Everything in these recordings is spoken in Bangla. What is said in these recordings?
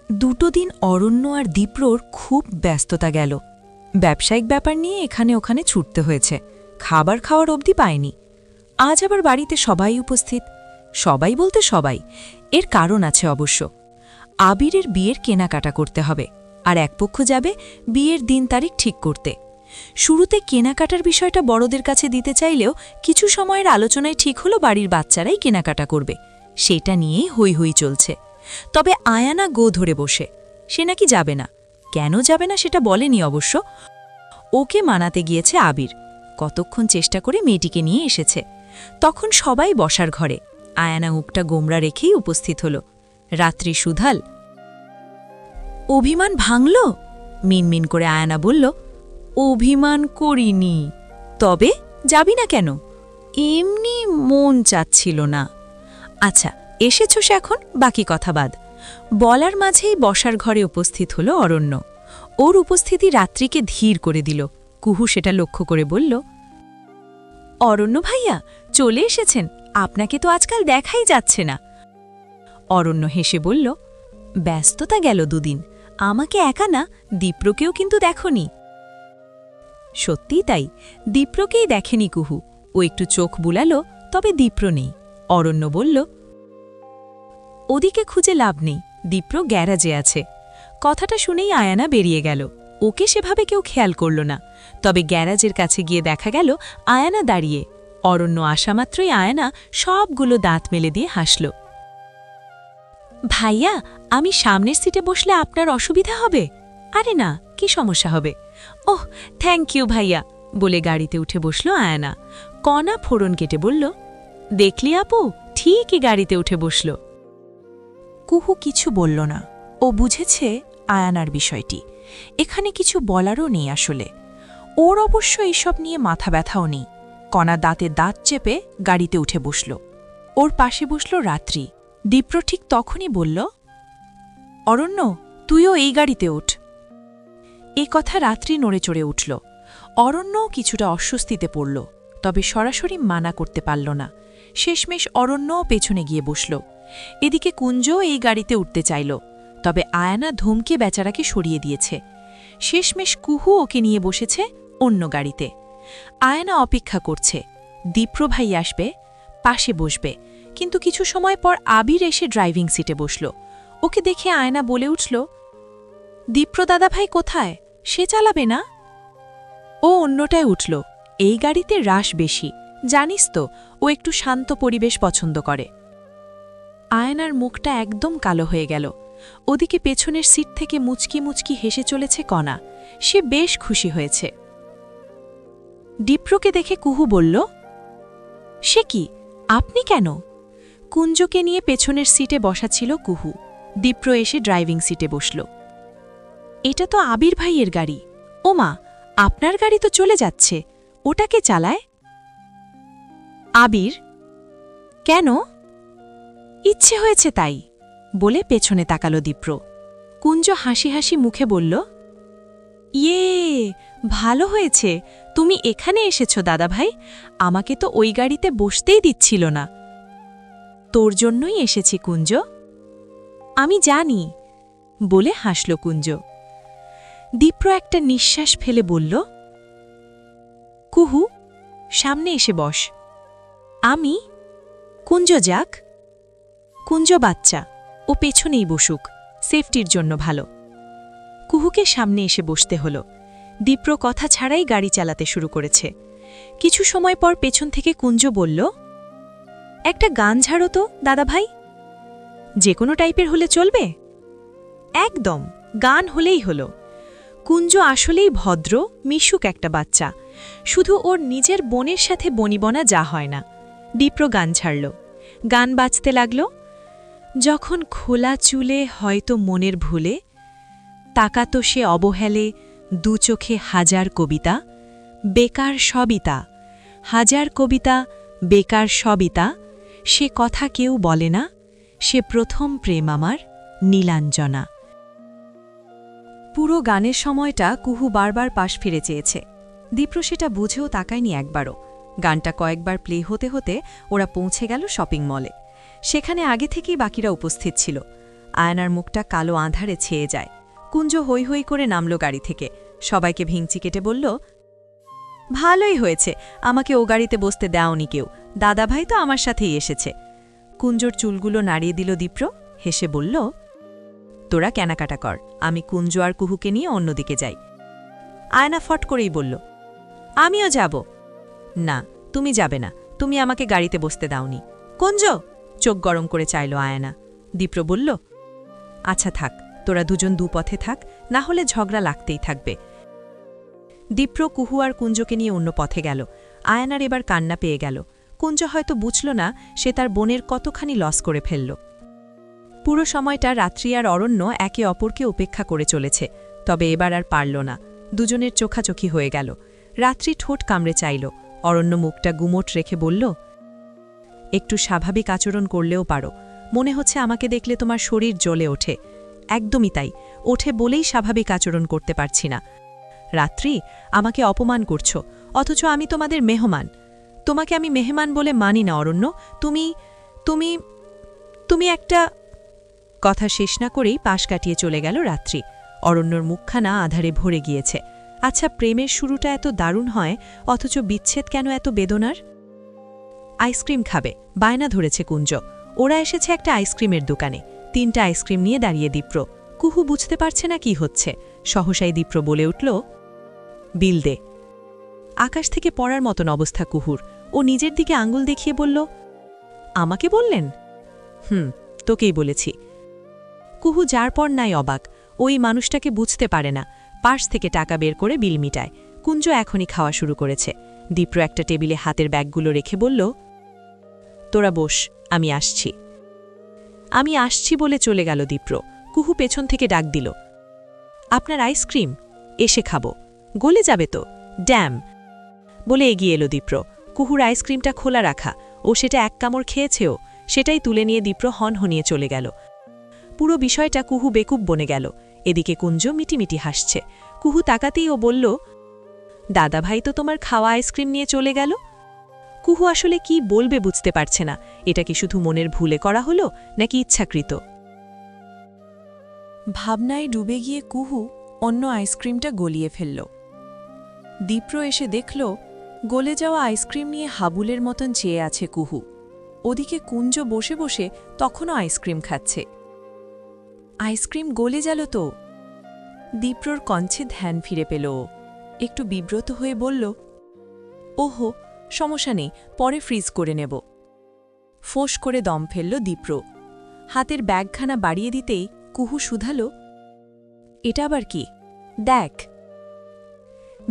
দুটো দিন অরণ্য আর দীপ্রর খুব ব্যস্ততা গেল। ব্যবসায়িক ব্যাপার নিয়ে এখানে ওখানে ছুটতে হয়েছে, খাবার খাওয়ার অবধি পায়নি। আজ আবার বাড়িতে সবাই উপস্থিত। সবাই বলতে সবাই, এর কারণ আছে অবশ্য। আবিরের বিয়ের কেনাকাটা করতে হবে, আর এক পক্ষ যাবে বিয়ের দিন তারিখ ঠিক করতে। শুরুতে কেনাকাটার বিষয়টা বড়দের কাছে দিতে চাইলেও কিছু সময়ের আলোচনায় ঠিক হলো বাড়ির বাচ্চারাই কেনাকাটা করবে, সেটা নিয়েই হৈ হৈ চলছে। তবে আয়ানা গো ধরে বসে, সে নাকি যাবে না। কেন যাবে না সেটা বলেনি অবশ্য। ওকে মানাতে গিয়েছে আবির, কতক্ষণ চেষ্টা করে মেয়েটিকে নিয়ে এসেছে। তখন সবাই বসার ঘরে, আয়ানা মুখটা গোমরা রেখেই উপস্থিত হল। রাত্রি সুধাল। অভিমান ভাঙল? মিনমিন করে আয়ানা বলল, অভিমান করিনি। তবে যাবি না কেন? এমনি মন চাচ্ছিল না। আচ্ছা, এসেছো সে, এখন বাকি কথা বাদ। বলার মাঝেই বসার ঘরে উপস্থিত হলো অরণ্য। ওর উপস্থিতি রাত্রিকে ধীর করে দিল। কুহু সেটা লক্ষ্য করে বলল, অরণ্য ভাইয়া চলে এসেছেন, আপনাকে তো আজকাল দেখাই যাচ্ছে না। অরণ্য হেসে বলল, ব্যস্ততা গেল দুদিন, আমাকে একা না, দীপ্রকেও কিন্তু দেখনি। সত্যিই তাই, দীপ্রকেই দেখেনি কুহু। ও একটু চোখ বুলালো, তবে দীপ্র নেই। অরণ্য বলল, ওদিকে খুঁজে লাভ নেই, দীপ্র গ্যারাজে আছে। কথাটা শুনেই আয়ানা বেরিয়ে গেল। ওকে সেভাবে কেউ খেয়াল করল না। তবে গ্যারাজের কাছে গিয়ে দেখা গেল আয়ানা দাঁড়িয়ে। অরণ্য আসামাত্রই আয়ানা সবগুলো দাঁত মেলে দিয়ে হাসল। ভাইয়া, আমি সামনের সিটে বসলে আপনার অসুবিধা হবে? আরে না, কি সমস্যা হবে? ওহ, থ্যাংক ইউ ভাইয়া, বলে গাড়িতে উঠে বসল আয়ানা। কণা ফোড়ন কেটে বলল, দেখলি আপু, ঠিকই গাড়িতে উঠে বসল। কুহু কিছু বলল না। ও বুঝেছে আয়ানার বিষয়টি। এখানে কিছু বলারও নেই আসলে। ওর অবশ্য এইসব নিয়ে মাথা ব্যথাও নেই। কণা দাঁতে দাঁত চেপে গাড়িতে উঠে বসল। ওর পাশে বসল রাত্রি। দীপ্র ঠিক তখনই বলল, অরণ্য, তুইও এই গাড়িতে ওঠ। এ কথা রাত্রি নড়ে চড়ে উঠল। অরণ্যও কিছুটা অস্বস্তিতে পড়ল, তবে সরাসরি মানা করতে পারল না। শেষমেশ অরণ্যও পেছনে গিয়ে বসল। এদিকে কুঞ্জও এই গাড়িতে উঠতে চাইল, তবে আয়ানা ধমকে বেচারাকে সরিয়ে দিয়েছে। শেষমেশ কুহু ওকে নিয়ে বসেছে অন্য গাড়িতে। আয়ানা অপেক্ষা করছে, দীপ্র ভাই আসবে, পাশে বসবে। কিন্তু কিছু সময় পর আবির এসে ড্রাইভিং সিটে বসল। ওকে দেখে আয়না বলে উঠল, দীপ্র দাদা ভাই কোথায়? সে চালাবে না? ও অন্যটায় উঠল। এই গাড়িতে রাশ বেশি, জানিস তো, ও একটু শান্ত পরিবেশ পছন্দ করে। আয়নার মুখটা একদম কালো হয়ে গেল। ওদিকে পেছনের সিট থেকে মুচকি মুচকি হেসে চলেছে কণা। সে বেশ খুশি হয়েছে। দীপ্রকে দেখে কুহু বলল, সে কি, আপনি কেন? কুঞ্জকে নিয়ে পেছনের সিটে বসা ছিল কুহু। দীপ্র এসে ড্রাইভিং সিটে বসল। এটা তো আবির ভাইয়ের গাড়ি। ওমা, আপনার গাড়ি তো চলে যাচ্ছে, ওটাকে চালায়? আবির? কেন? ইচ্ছে হয়েছে তাই, বলে পেছনে তাকালো দীপ্র। কুঞ্জ হাসি হাসি মুখে বলল, ইয়ে, ভালো হয়েছে তুমি এখানে এসেছো দাদা ভাই, আমাকে তো ওই গাড়িতে বসতেই দিচ্ছিল না। তোর জন্যই এসেছি কুঞ্জ। আমি জানি, বলে হাসল কুঞ্জ। দীপ্র একটা নিঃশ্বাস ফেলে বলল, কুহু, সামনে এসে বস। আমি? কুঞ্জ যাক। কুঞ্জ বাচ্চা, ও পেছনেই বসুক, সেফটির জন্য ভালো। কুহুকে সামনে এসে বসতে হল। দীপ্র কথা ছাড়াই গাড়ি চালাতে শুরু করেছে। কিছু সময় পর পেছন থেকে কুঞ্জ বলল, একটা গান ঝাড়ো তো দাদা ভাই। যে কোনো টাইপের হলে চলবে? একদম, গান হলেই হলো। কুঞ্জ আসলেই ভদ্র মিশুক একটা বাচ্চা, শুধু ওর নিজের বোনের সাথে বনিবনা যা হয় না। দীপ্র গান ছাড়ল। গান বাজতে লাগল, যখন খোলা চুলে হয়তো মনের ভুলে তাকাতো সে অবহেলে দু চোখে হাজার কবিতা, বেকার সবিতা, হাজার কবিতা বেকার সবিতা, সে কথা কেউ বলে না, সে প্রথম প্রেম আমার নীলাঞ্জনা। পুরো গানের সময়টা কুহু বারবার পাশ ফিরে চেয়েছে। দীপ্র সেটা বুঝেও তাকায়নি একবারও। গানটা কয়েকবার প্লে হতে হতে ওরা পৌঁছে গেল শপিং মলে। সেখানে আগে থেকেই বাকিরা উপস্থিত ছিল। আয়নার মুখটা কালো আঁধারে ছেয়ে যায়। কুঞ্জ হৈ হৈ করে নামল গাড়ি থেকে, সবাইকে ভিংচি কেটে বলল, ভালোই হয়েছে, আমাকে ও গাড়িতে বসতে দেওনি কেউ, দাদাভাই তো আমার সাথেই এসেছে। কুঞ্জর চুলগুলো নাড়িয়ে দিল দীপ্র, হেসে বলল, তোরা কেনাকাটা কর, আমি কুঞ্জ আর কুহুকে নিয়ে অন্যদিকে যাই। আয়না ফট করেই বলল, আমিও যাব। না, তুমি যাবে না, তুমি আমাকে গাড়িতে বসতে দাওনি। কুঞ্জ চোখ গরম করে চাইল আয়না। দীপ্র বলল, আচ্ছা থাক, তোরা দুজন দুপথে থাক, না হলে ঝগড়া লাগতেই থাকবে। দীপ্র কুহু আর কুঞ্জকে নিয়ে অন্য পথে গেল। আয়নার এবার কান্না পেয়ে গেল। কুঞ্জ হয়তো বুঝল না সে তার বোনের কতখানি লস করে ফেলল। পুরো সময়টা রাত্রি আর অরণ্য একে অপরকে উপেক্ষা করে চলেছে, তবে এবার আর পারল না। দুজনের চোখাচোখি হয়ে গেল। রাত্রি ঠোঁট কামড়ে চাইল। অরণ্য মুখটা গুমোট রেখে বলল, একটু স্বাভাবিক আচরণ করলেও পারো, মনে হচ্ছে আমাকে দেখলে তোমার শরীর জ্বলে ওঠে। একদমই তাই, ওঠে বলেই স্বাভাবিক আচরণ করতে পারছি না। রাত্রি, আমাকে অপমান করছো, অথচ আমি তোমাদের মেহমান। তোমাকে আমি মেহমান বলে মানি না অরণ্য। তুমি তুমি তুমি একটা কথা শেষ না করেই পাশ কাটিয়ে চলে গেল রাত্রি। অরণ্যর মুখখানা আধারে ভরে গিয়েছে। আচ্ছা, প্রেমের শুরুটা এত দারুণ হয়, অথচ বিচ্ছেদ কেন এত বেদনার? আইসক্রিম খাবে, বায়না ধরেছে কুঞ্জ। ওরা এসেছে একটা আইসক্রিমের দোকানে। 3টা আইসক্রিম নিয়ে দাঁড়িয়ে দীপ্র। কুহু বুঝতে পারছে না কি হচ্ছে। সহসাই দীপ্র বলে উঠল, বিল দে। আকাশ থেকে পড়ার মতন অবস্থা কুহুর। ও নিজের দিকে আঙুল দেখিয়ে বলল, আমাকে বললেন? তোকেই বলেছি। কুহু যার পর নাই অবাক। ওই মানুষটাকে বুঝতে পারে না। পার্স থেকে টাকা বের করে বিল মিটায়। কুঞ্জ এখনই খাওয়া শুরু করেছে। দীপ্র একটা টেবিলে হাতের ব্যাগগুলো রেখে বলল, তোরা বস, আমি আসছি। আমি আসছি বলে চলে গেল দীপ্র। কুহু পেছন থেকে ডাক দিল, আপনার আইসক্রিম? এসে খাবো, গলে যাবে তো। ড্যাম বলে এগিয়ে এলো দীপ্র। কুহুর আইসক্রিমটা খোলা রাখা, ও সেটা এক কামড় খেয়েছেও। সেটাই তুলে নিয়ে দীপ্র হনহনিয়ে চলে গেল। পুরো বিষয়টা কুহু বেকুব বনে গেল। এদিকে কুঞ্জ মিটিমিটি হাসছে। কুহু তাকাতেই ও বলল, দাদাভাই তো তোমার খাওয়া আইসক্রিম নিয়ে চলে গেল। কুহু আসলে কি বলবে বুঝতে পারছে না। এটা কি শুধু মনের ভুলে করা হলো, নাকি ইচ্ছাকৃত? ভাবনায় ডুবে গিয়ে কুহু অন্য আইসক্রিমটা গলিয়ে ফেলল। দীপ্র এসে দেখল, গলে যাওয়া আইসক্রিম নিয়ে হাবুলের মতন চেয়ে আছে কুহু। ওদিকে কুঞ্জ বসে বসে তখনও আইসক্রিম খাচ্ছে। আইসক্রিম গলে গেল তো। দীপ্রর কঞ্চে ধ্যান ফিরে পেল। একটু বিব্রত হয়ে বলল, ওহো, সমস্যা নেই, পরে ফ্রিজ করে নেব। ফোঁস করে দম ফেলল দীপ্র। হাতের ব্যাগখানা বাড়িয়ে দিতেই কুহু শুধাল, এটা আবার কি? দেখ।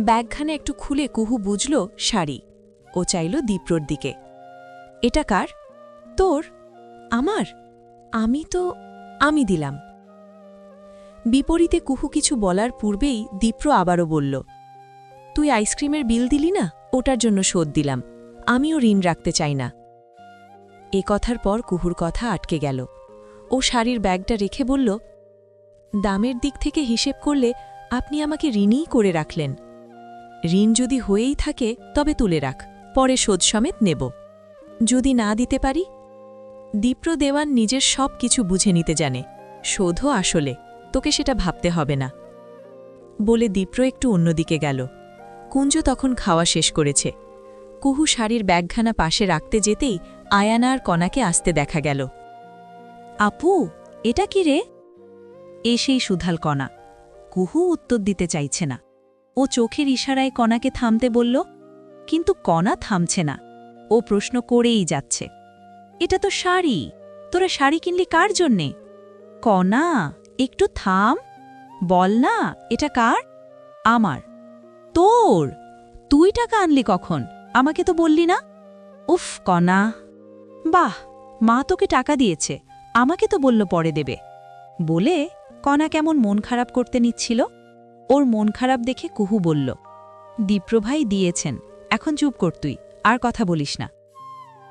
ব্যাগখানা একটু খুলে কুহু বুঝল শাড়ি। ও চাইল দীপ্রর দিকে। এটা কার? তোর? আমার? আমি দিলাম। বিপরীতে কুহু কিছু বলার পূর্বেই দীপ্র আবারও বলল, তুই আইসক্রিমের বিল দিলি না, ওটার জন্য শোধ দিলাম। আমিও ঋণ রাখতে চাই না। এ কথার পর কুহুর কথা আটকে গেল। ও শাড়ির ব্যাগটা রেখে বলল, দামের দিক থেকে হিসেব করলে আপনি আমাকে ঋণই করে রাখলেন। ঋণ যদি হয়েই থাকে তবে তুলে রাখ, পরে শোধ সমেত নেব। যদি না দিতে পারি? দীপ্র দেওয়ান নিজের সব কিছু বুঝে নিতে জানে। শোধও আসলে, তোকে সেটা ভাবতে হবে না। বলে দীপ্র একটু অন্যদিকে গেল। কুঞ্জ তখন খাওয়া শেষ করেছে। কুহু শাড়ির ব্যাগখানা পাশে রাখতে যেতেই আয়ানা আর কণাকে আসতে দেখা গেল। আপু, এটা কি রে? এসেই সুধাল কণা। কুহু উত্তর দিতে চাইছে না। ও চোখের ইশারায় কণাকে থামতে বলল, কিন্তু কণা থামছে না। ও প্রশ্ন করেই যাচ্ছে, এটা তো শাড়ি, তোরা শাড়ি কিনলি কার জন্যে? কণা, একটু থাম, বল না এটা কার? আমার। তোর? তুই টাকা আনলি কখন? আমাকে তো বললি না। উফ কণা, বাহ, মা তোকে টাকা দিয়েছে, আমাকে তো বলল পরে দেবে। বলে কণা কেমন মন খারাপ করতে নিচ্ছিল। ওর মন খারাপ দেখে কুহু বলল, দীপ্রভাই দিয়েছেন, এখন চুপ কর তুই, আর কথা বলিস না।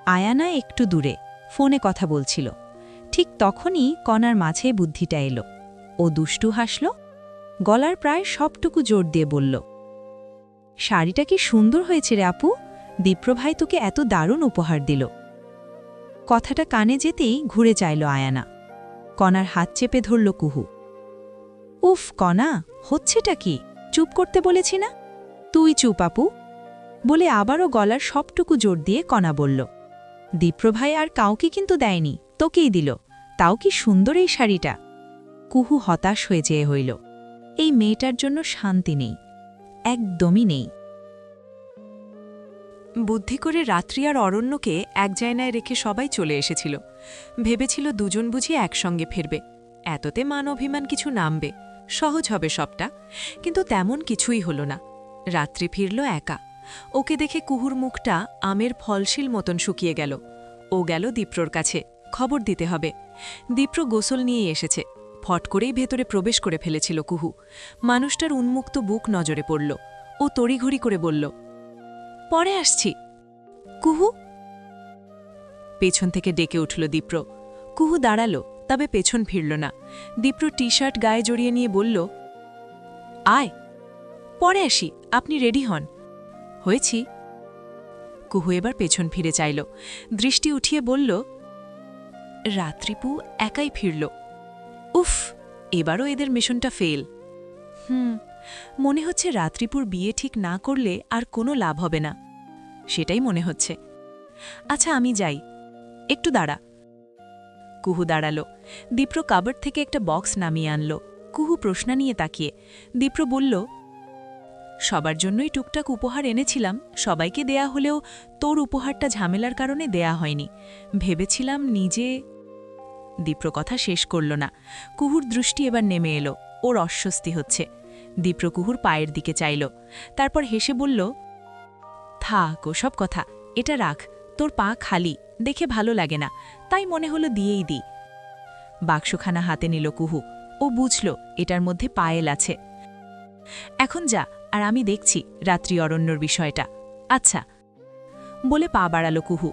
আয়ানা একটু দূরে ফোনে কথা বলছিল। ঠিক তখনই কণার মাঝে বুদ্ধিটা এলো। ও দুষ্টু হাসল, গলার প্রায় সবটুকু জোর দিয়ে বলল, শাড়িটা কি সুন্দর হয়েছে রে আপু, দীপ্রভাই তোকে এত দারুণ উপহার দিল। কথাটা কানে যেতেই ঘুরে চাইল আয়ানা। কণার হাত চেপে ধরল কুহু। উফ কণা, হচ্ছেটা কি? চুপ করতে বলেছি না? তুই চুপ আপু, বলে আবারও গলার সবটুকু জোর দিয়ে কণা বলল। দীপ্রভাই আর কাউকে কিন্তু দেয়নি, তোকেই দিল। তাও কি সুন্দর এই শাড়িটা। কুহু হতাশ হয়ে যেয়ে হইল। এই মেয়েটার জন্য শান্তি নেই, একদমই নেই। বুদ্ধি করে রাত্রি আর অরণ্যকে এক জায়গায় রেখে সবাই চলে এসেছিল। ভেবেছিল দুজন বুঝি একসঙ্গে ফিরবে, এততে মান অভিমান কিছু নামবে, সহজ হবে সবটা। কিন্তু তেমন কিছুই হলো না। রাত্রি ফিরল একা। ওকে দেখে কুহুর মুখটা আমের ফলশীল মতন শুকিয়ে গেল। ও গেল দীপ্রর কাছে, খবর দিতে হবে। দীপ্র গোসল নিয়েই এসেছে। ফট করেই ভেতরে প্রবেশ করে ফেলেছিল কুহু। মানুষটার উন্মুক্ত বুক নজরে পড়ল। ও তড়িঘড়ি করে বলল, পরে আসছি। কুহু। পেছন থেকে ডেকে উঠল দীপ্র। কুহু দাঁড়ালো, তবে পেছন ফিরল না। দীপ্র টি শার্ট গায়ে জড়িয়ে নিয়ে বলল, আয়, পরে আসি, আপনি রেডি হন। হয়েছি। কুহু এবার পেছন ফিরে চাইল, দৃষ্টি উঠিয়ে বলল, রাত্রিপু একাই ফিরল। উফ, এবারও এদের মিশনটা ফেল। মনে হচ্ছে রাত্রিপুর বিয়ে ঠিক না করলে আর কোনো লাভ হবে না, সেটাই মনে হচ্ছে। আচ্ছা আমি যাই, একটু দাঁড়া। কুহু দাঁড়ালো। দীপ্র কাবার্ড থেকে একটা বক্স নামিয়ে আনল। কুহু প্রশ্ন নিয়ে তাকিয়ে। দীপ্র বলল, সবার জন্যই টুকটাক উপহার এনেছিলাম, সবাইকে দেয়া হলেও তোর উপহারটা ঝামেলার কারণে দেয়া হয়নি। ভেবেছিলাম নিজে। দীপ্র কথা শেষ করল না। কুহুর দৃষ্টি এবার নেমে এলো, ওর অস্বস্তি হচ্ছে। দীপ্র কুহুর পায়ের দিকে চাইল, তারপর হেসে বলল, থাক ওসব কথা, এটা রাখ, তোর পা খালি, দেখে ভালো লাগে না, তাই মনে হলো দিয়েই দিই। বাক্সখানা হাতে নিল কুহু। ও বুঝল এটার মধ্যে পায়েল আছে। এখন যা, আর আমি দেখছি রাত্রি অরণ্যর বিষয়টা। আচ্ছা, বলে পা বাড়াল কুহু।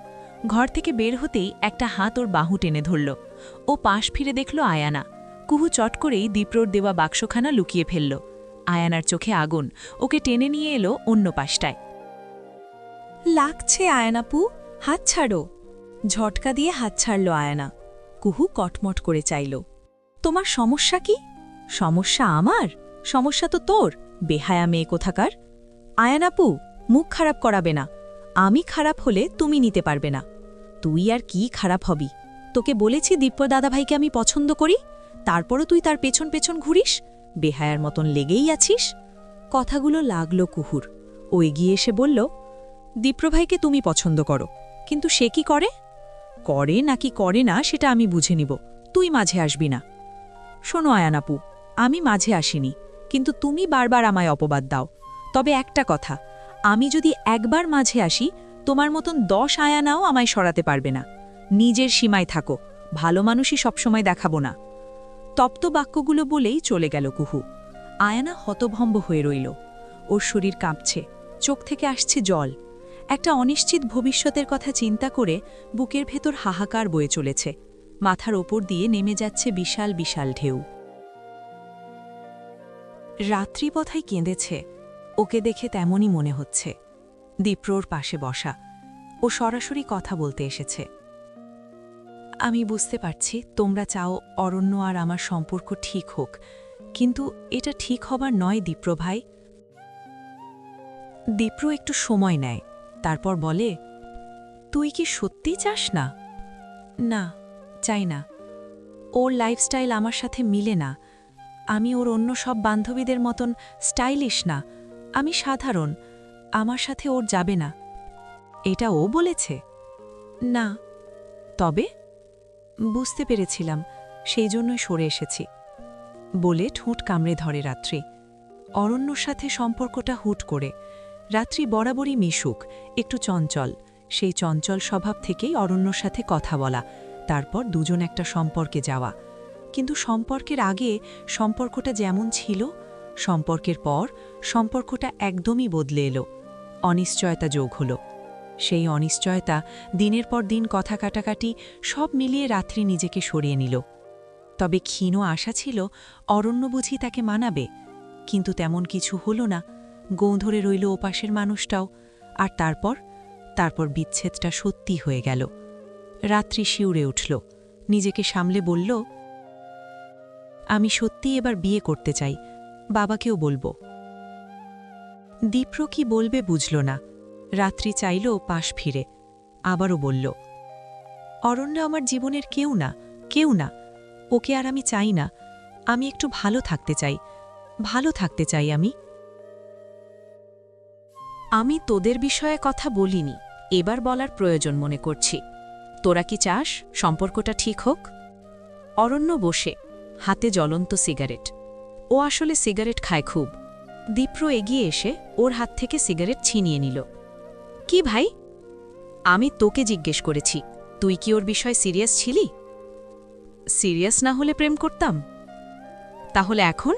ঘর থেকে বের হতেই একটা হাত ওর বাহু টেনে ধরল। ও পাশ ফিরে দেখল আয়ানা। কুহু চট করেই দীপ্রর দেওয়া বাক্সখানা লুকিয়ে ফেলল। আয়ানার চোখে আগুন, ওকে টেনে নিয়ে এলো অন্য পাশটায়। লাগছে আয়নাপু, হাত ছাড়ো। ঝটকা দিয়ে হাত ছাড়ল আয়না। কুহু কটমট করে চাইল, তোমার সমস্যা কি? সমস্যা আমার? সমস্যা তো তোর, বেহায়া মেয়ে কোথাকার। আয়নাপু, মুখ খারাপ করাবে না। আমি খারাপ হলে তুমি নিতে পারবে না। তুই আর কি খারাপ হবি? তোকে বলেছি দিব্য দাদাভাইকে আমি পছন্দ করি, তারপরও তুই তার পেছন পেছন ঘুরিস, বেহায়ার মতন লেগেই আছিস। কথাগুলো লাগল কুহুর। ও এগিয়ে এসে বলল, দীপ্রভাইকে তুমি পছন্দ করো, কিন্তু সে কি করে? করে নাকি করে না সেটা আমি বুঝে নিব, তুই মাঝে আসবি না। শোনো আয়ানাপু, আমি মাঝে আসিনি, কিন্তু তুমি বারবার আমায় অপবাদ দাও। তবে একটা কথা, আমি যদি একবার মাঝে আসি, তোমার মতন 10 আয়ানাও আমায় সরাতে পারবে না। নিজের সীমায় থাকো, ভালো মানুষই সবসময় দেখাবো না। তপ্ত বাক্যগুলো বলেই চলে গেল কুহু। আয়ানা হতভম্ব হয়ে রইল। ওর শরীর কাঁপছে, চোখ থেকে আসছে জল। একটা অনিশ্চিত ভবিষ্যতের কথা চিন্তা করে বুকের ভেতর হাহাকার বয়ে চলেছে। মাথার ওপর দিয়ে নেমে যাচ্ছে বিশাল বিশাল ঢেউ। রাত্রি বোধহয় কেঁদেছে, ওকে দেখে তেমনই মনে হচ্ছে। দীপ্রর পাশে বসা, ও সরাসরি কথা বলতে এসেছে। আমি বুঝতে পারছি তোমরা চাও অরণ্য আর আমার সম্পর্ক ঠিক হোক, কিন্তু এটা ঠিক হবার নয় দীপ্র ভাই। দীপ্র একটু সময় নেয়, তারপর বলে, তুই কি সত্যি চাস না? না, চাই না। ওর লাইফস্টাইল আমার সাথে মিলে না। আমি ওর অন্য সব বান্ধবীদের মতন স্টাইলিশ না, আমি সাধারণ, আমার সাথে ওর যাবে না। এটা ও বলেছে? না। তবে বুঝতে পেরেছিলাম, সেই জন্যই সরে এসেছি, বলে ঠোঁট কামড়ে ধরে রাত্রি। অরণ্যর সাথে সম্পর্কটা হুট করে। রাত্রি বরাবরই মিশুক, একটু চঞ্চল। সেই চঞ্চল স্বভাব থেকেই অরণ্যর সাথে কথা বলা, তারপর দুজন একটা সম্পর্কে যাওয়া। কিন্তু সম্পর্কের আগে সম্পর্কটা যেমন ছিল, সম্পর্কের পর সম্পর্কটা একদমই বদলে এলো। অনিশ্চয়তা যোগ হলো। সেই অনিশ্চয়তা, দিনের পর দিন কথা কাটাকাটি, সব মিলিয়ে রাত্রি নিজেকে সরিয়ে নিল। তবে ক্ষীণ আশা ছিল অরণ্য বুঝি তাকে মানাবে, কিন্তু তেমন কিছু হলো না। গোঁ ধরে রইল ওপাশের মানুষটাও। আর তারপর বিচ্ছেদটা সত্যি হয়ে গেল। রাত্রি শিউরে উঠল, নিজেকে সামলে বলল, আমি সত্যিই এবার বিয়ে করতে চাই, বাবাকেও বলবো। দীপ্র কি বলবে বুঝল না। রাত্রি চাইল পাশ ফিরে, আবারও বলল, অরণ্য আমার জীবনের কেউ না, কেউ না। ওকে আর আমি চাই না। আমি একটু ভালো থাকতে চাই, ভালো থাকতে চাই আমি। আমি তোদের বিষয়ে কথা বলিনি, এবার বলার প্রয়োজন মনে করছি। তোরা কি চাস সম্পর্কটা ঠিক হোক? অরণ্য বসে, হাতে জ্বলন্ত সিগারেট। ও আসলে সিগারেট খায় খুব। দীপ্র এগিয়ে এসে ওর হাত থেকে সিগারেট ছিনিয়ে নিল। কি ভাই? আমি তোকে জিজ্ঞেস করেছি, তুই কি ওর বিষয়ে সিরিয়াস ছিলি? সিরিয়াস না হলে প্রেম করতাম। তাহলে এখন?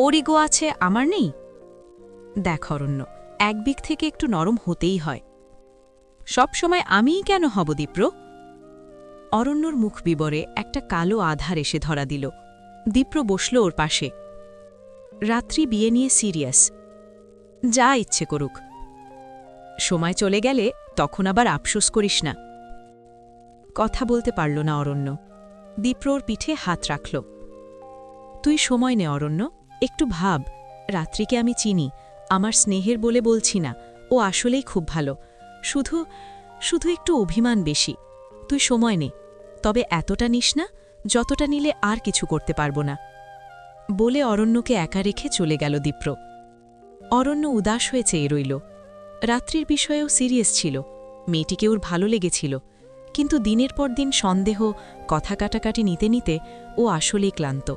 ওর ইগো আছে, আমার নেই। দেখ অরণ্য, এক দিক থেকে একটু নরম হতেই হয়। সব সময় আমিই কেন হব দীপ্র? অরণ্যর মুখ বিবরে একটা কালো আধার এসে ধরা দিল। দীপ্র বসল ওর পাশে। রাত্রি বিয়ে নিয়ে সিরিয়াস। যা ইচ্ছে করুক। সময় চলে গেলে তখন আবার আফসোস করিস না। কথা বলতে পারল না অরণ্য। দীপ্রর পিঠে হাত রাখল। তুই সময় নে অরণ্য, একটু ভাব। রাত্রিকে আমি চিনি, আমার স্নেহের বলে বলছি না, ও আসলেই খুব ভালো। শুধু শুধু একটু অভিমান বেশি। তুই সময় নে, তবে এতটা নিস না যতটা নিলে আর কিছু করতে পারব না। বলে অরণ্যকে একা রেখে চলে গেল দীপ্র। অরণ্য উদাস হয়ে চেয়ে রইল। রাত্রির বিষয়েও সিরিয়াস ছিল, মেয়েটিকে ওর ভালো লেগেছিল, কিন্তু দিনের পর দিন সন্দেহ, কথা কাটাকাটি নিতে নিতে ও আসলেই ক্লান্ত।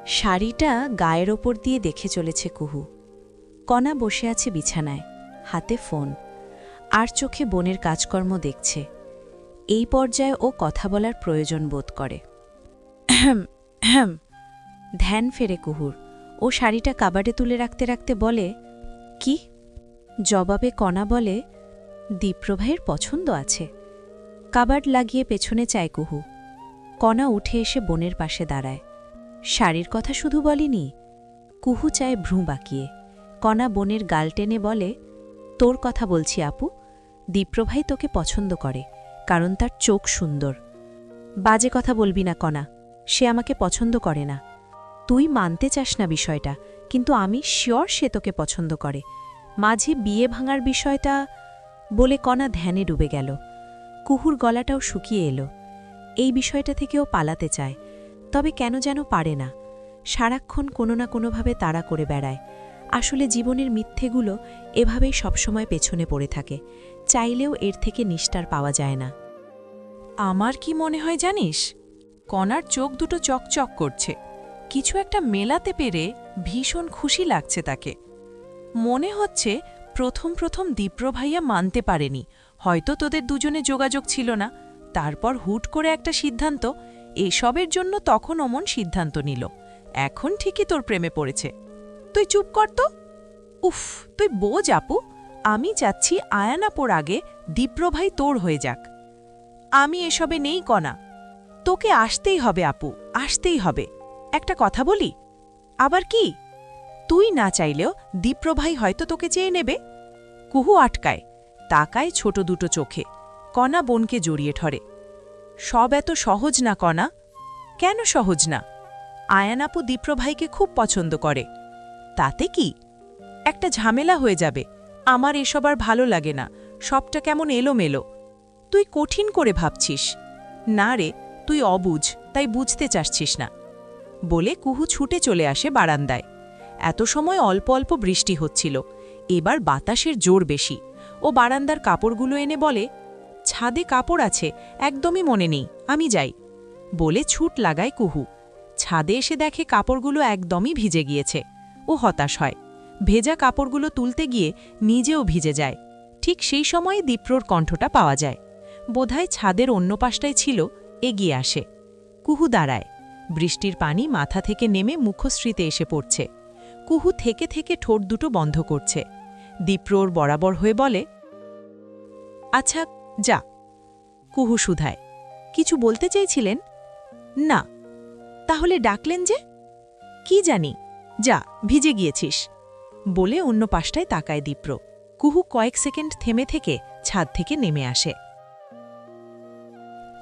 শাড়িটা গায়ের ওপর দিয়ে দেখে চলেছে কুহু। কণা বসে আছে বিছানায়, হাতে ফোন, আর চোখে বোনের কাজকর্ম দেখছে। এই পর্যায়ে ও কথা বলার প্রয়োজন বোধ করে। ধ্যান ফেরে কুহুর। ও শাড়িটা কাবাডে তুলে রাখতে রাখতে বলে, কি? জবাবে কণা বলে, দীপ্রভাইয়ের পছন্দ আছে। কাবাড লাগিয়ে পেছনে চায় কুহু। কণা উঠে এসে বোনের পাশে দাঁড়ায়। শাড়ির কথা শুধু বলিনি, কুহু চায় ভ্রু বাঁকিয়ে। কণা বোনের গাল টেনে বলে, তোর কথা বলছি আপু, দীপ্রভাই তোকে পছন্দ করে, কারণ তার চোখ সুন্দর। বাজে কথা বলবি না কণা, সে আমাকে পছন্দ করে না। তুই মানতে চাস না বিষয়টা, কিন্তু আমি শিওর সে তোকে পছন্দ করে। মাঝে বিয়ে ভাঙার বিষয়টা বলে কণা ধ্যানে ডুবে গেল। কুহুর গলাটাও শুকিয়ে এলো। এই বিষয়টা থেকেও পালাতে চায়, তবে কেন যেন পারে না। সারাক্ষণ কোনো না কোনোভাবে তাড়া করে বেড়ায়। আসলে জীবনের মিথ্যেগুলো এভাবেই সবসময় পেছনে পড়ে থাকে, চাইলেও এর থেকে নিস্তার পাওয়া যায় না। আমার কি মনে হয় জানিস, কণার চোখ দুটো চকচক করছে। কিছু একটা মেলাতে পেরে ভীষণ খুশি লাগছে তাকে। মনে হচ্ছে প্রথম প্রথম দীপ্র ভাইয়া মানতে পারেনি, হয়তো তোদের দুজনে যোগাযোগ ছিল না। তারপর হুট করে একটা সিদ্ধান্ত, এসবের জন্য তখন অমন সিদ্ধান্ত নিল। এখন ঠিকই তোর প্রেমে পড়েছে। তুই চুপ কর তো। উফ, তুই বোঝ আপু, আমি চাচ্ছি আয়ানাপোর আগে দীপ্র ভাই তোর হয়ে যাক। আমি এসবে নেই কণা, তোকে আসতেই হবে আপু, আসতেই হবে। একটা কথা বলি? আবার কি? তুই না চাইলেও দীপ্র ভাই হয়তো তোকে চেয়ে নেবে। কুহু আটকায়, তাকায় ছোট দুটো চোখে। কণা বোনকে জড়িয়ে ধরে। সব এত সহজ না কণা। কেন সহজ না? আয়ানাপু দীপ্র ভাইকে খুব পছন্দ করে। তাতে কি? একটা ঝামেলা হয়ে যাবে। আমার এসব আর ভালো লাগে না, সবটা কেমন এলোমেলো। তুই কঠিন করে ভাবছিস। না রে, তুই অবুঝ, তাই বুঝতে চাচ্ছিস না। বলে কুহু ছুটে চলে আসে বারান্দায়। এত সময় অল্প অল্প বৃষ্টি হচ্ছিল, এবার বাতাসের জোর বেশি। ও বারান্দার কাপড়গুলো এনে বলে, ছাদে কাপড় আছে, একদমই মনে নেই, আমি যাই। বলে ছুট লাগায় কুহু। ছাদে এসে দেখে কাপড়গুলো একদমই ভিজে গিয়েছে। ও হতাশ হয়। ভেজা কাপড়গুলো তুলতে গিয়ে নিজেও ভিজে যায়। ঠিক সেই সময় দীপ্রর কণ্ঠটা পাওয়া যায়। বোধহয় ছাদের অন্য পাশটায় ছিল, এগিয়ে আসে। কুহু দাঁড়ায়। বৃষ্টির পানি মাথা থেকে নেমে মুখশ্রীতে এসে পড়ছে। কুহু থেকে থেকে ঠোঁট দুটো বন্ধ করছে। দীপ্রর বরাবর হয়ে বলে, আচ্ছা যা। কুহু শুধায়, কিছু বলতে চেয়েছিলেন? না। তাহলে ডাকলেন যে? কি জানি, যা, ভিজে গিয়েছিস। বলে অন্য পাশটায় তাকায় দীপ্র। কুহু কয়েক সেকেন্ড থেমে থেকে ছাদ থেকে নেমে আসে।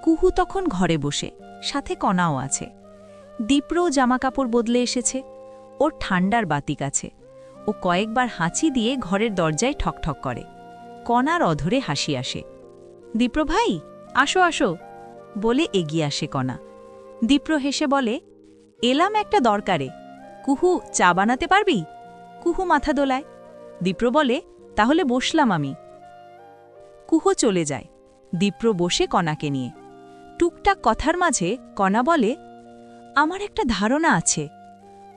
কুহু তখন ঘরে বসে সাথে কণাও আছে। দীপ্রও জামাকাপড় বদলে এসেছে, ওর ঠান্ডার বাতিক আছে। ও কয়েকবার হাঁচি দিয়ে ঘরের দরজায় ঠকঠক করে। কণার অধরে হাসি আসে। দীপ্র ভাই, আসো আসো বলে এগিয়ে আসে কণা। দীপ্র হেসে বলে, এলাম একটা দরকারে। কুহু, চা বানাতে পারবি? কুহু মাথা দোলায়। দীপ্র বলে, তাহলে বসলাম আমি। কুহু চলে যায়। দীপ্র বসে কণাকে নিয়ে। টুকটাক কথার মাঝে কণা বলে, আমার একটা ধারণা আছে।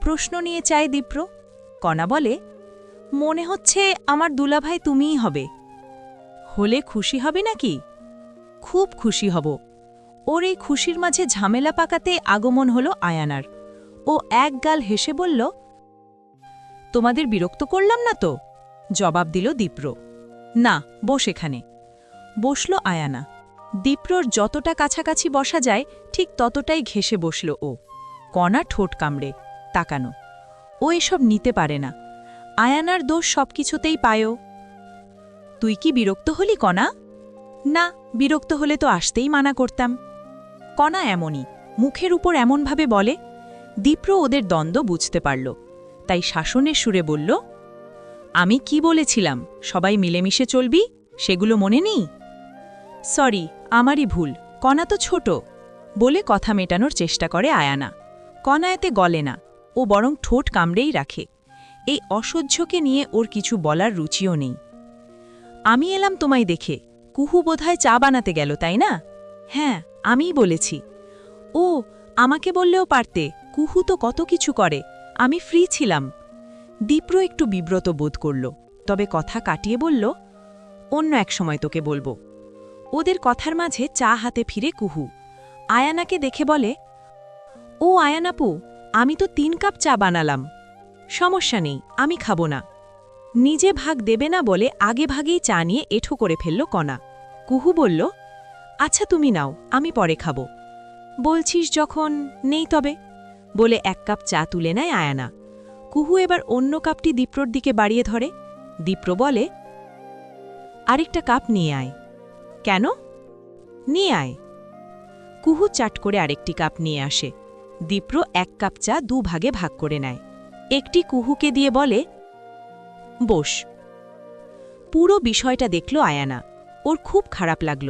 প্রশ্ন নিয়ে চায় দীপ্র। কণা বলে, মনে হচ্ছে আমার দুলাভাই তুমিই হবে। হলে খুশি হবে নাকি? খুব খুশি হব। ওর এই খুশির মাঝে ঝামেলা পাকাতে আগমন হলো আয়ানার। ও একগাল হেসে বলল, তোমাদের বিরক্ত করলাম না তো? জবাব দিল দীপ্র। না, বস এখানে। বসল আয়ানা। দীপ্রর যতটা কাছাকাছি বসা যায় ঠিক ততটাই ঘেঁষে বসল ও। কণা ঠোঁট কামড়ে তাকানো। ও এসব নিতে পারে না। আয়ানার দোষ সবকিছুতেই পায়ও। তুই কি বিরক্ত হলি কণা? না, বিরক্ত হলে তো আসতেই মানা করতাম। কণা এমনই, মুখের উপর এমনভাবে বলে। দীপ্র ওদের দ্বন্দ্ব বুঝতে পারল, তাই শাসনের সুরে বলল, আমি কি বলেছিলাম সবাই মিলেমিশে চলবি, সেগুলো মনে নেই? সরি, আমারই ভুল, কণা তো ছোট বলে কথা মেটানোর চেষ্টা করে আয়ানা। কণা এতে গলে না, ও বরং ঠোঁট কামড়েই রাখে। এই অসহ্যকে নিয়ে ওর কিছু বলার রুচিও নেই। আমি এলাম তোমায় দেখে। কুহু বোধহয় চা বানাতে গেল, তাই না? হ্যাঁ, আমিই বলেছি। ও, আমাকে বললেও পারতে, কুহু তো কত কিছু করে। আমি ফ্রি ছিলাম। দীপ্র একটু বিব্রত বোধ করল, তবে কথা কাটিয়ে বলল, অন্য এক সময় তোকে বলবো। ওদের কথার মাঝে চা হাতে ফিরে কুহু আয়ানাকে দেখে বলে, ও আয়ানাপু, আমি তো 3 কাপ চা বানালাম। সমস্যা নেই, আমি খাবো না। নিজে ভাগ দেবে না বলে আগে ভাগেই চা নিয়ে এঠো করে ফেলল কণা। কুহু বলল, আচ্ছা তুমি নাও, আমি পরে খাবো। বলছিস যখন, নেই তবে বলে 1 কাপ চা তুলে নেয় আয়ানা। কুহু এবার অন্য কাপটি দীপ্রর দিকে বাড়িয়ে ধরে। দীপ্র বলে, আরেকটা কাপ নিয়ে আয়। কেন? নিয়ে আয়। কুহু চাট করে আরেকটি কাপ নিয়ে আসে। দীপ্র 1 কাপ চা 2 ভাগে ভাগ করে নেয়। একটি কুহুকে দিয়ে বলে, বস। পুরো বিষয়টা দেখল আয়ানা। ওর খুব খারাপ লাগল।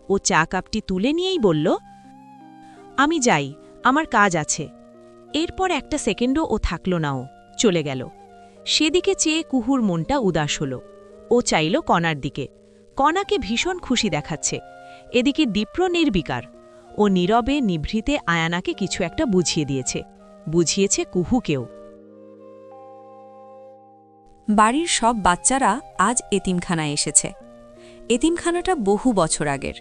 ও চা কাপটি তুলে নিয়েই বলল, আমি যাই, আমার কাজ আছে। এরপর একটা সেকেন্ডও ও থাকল না, ও চলে গেল। সেদিকে চেয়ে কুহুর মনটা উদাস হল। ও চাইল কণার দিকে। কণাকে ভীষণ খুশি দেখাচ্ছে। এদিকে দীপ্র নির্বিকার। ও নীরবে নিভৃতে আয়ানাকে কিছু একটা বুঝিয়ে দিয়েছে, বুঝিয়েছে কুহুকেও। বাড়ির সব বাচ্চারা আজ এতিমখানায় এসেছে। এতিমখানাটা বহু বছর আগের।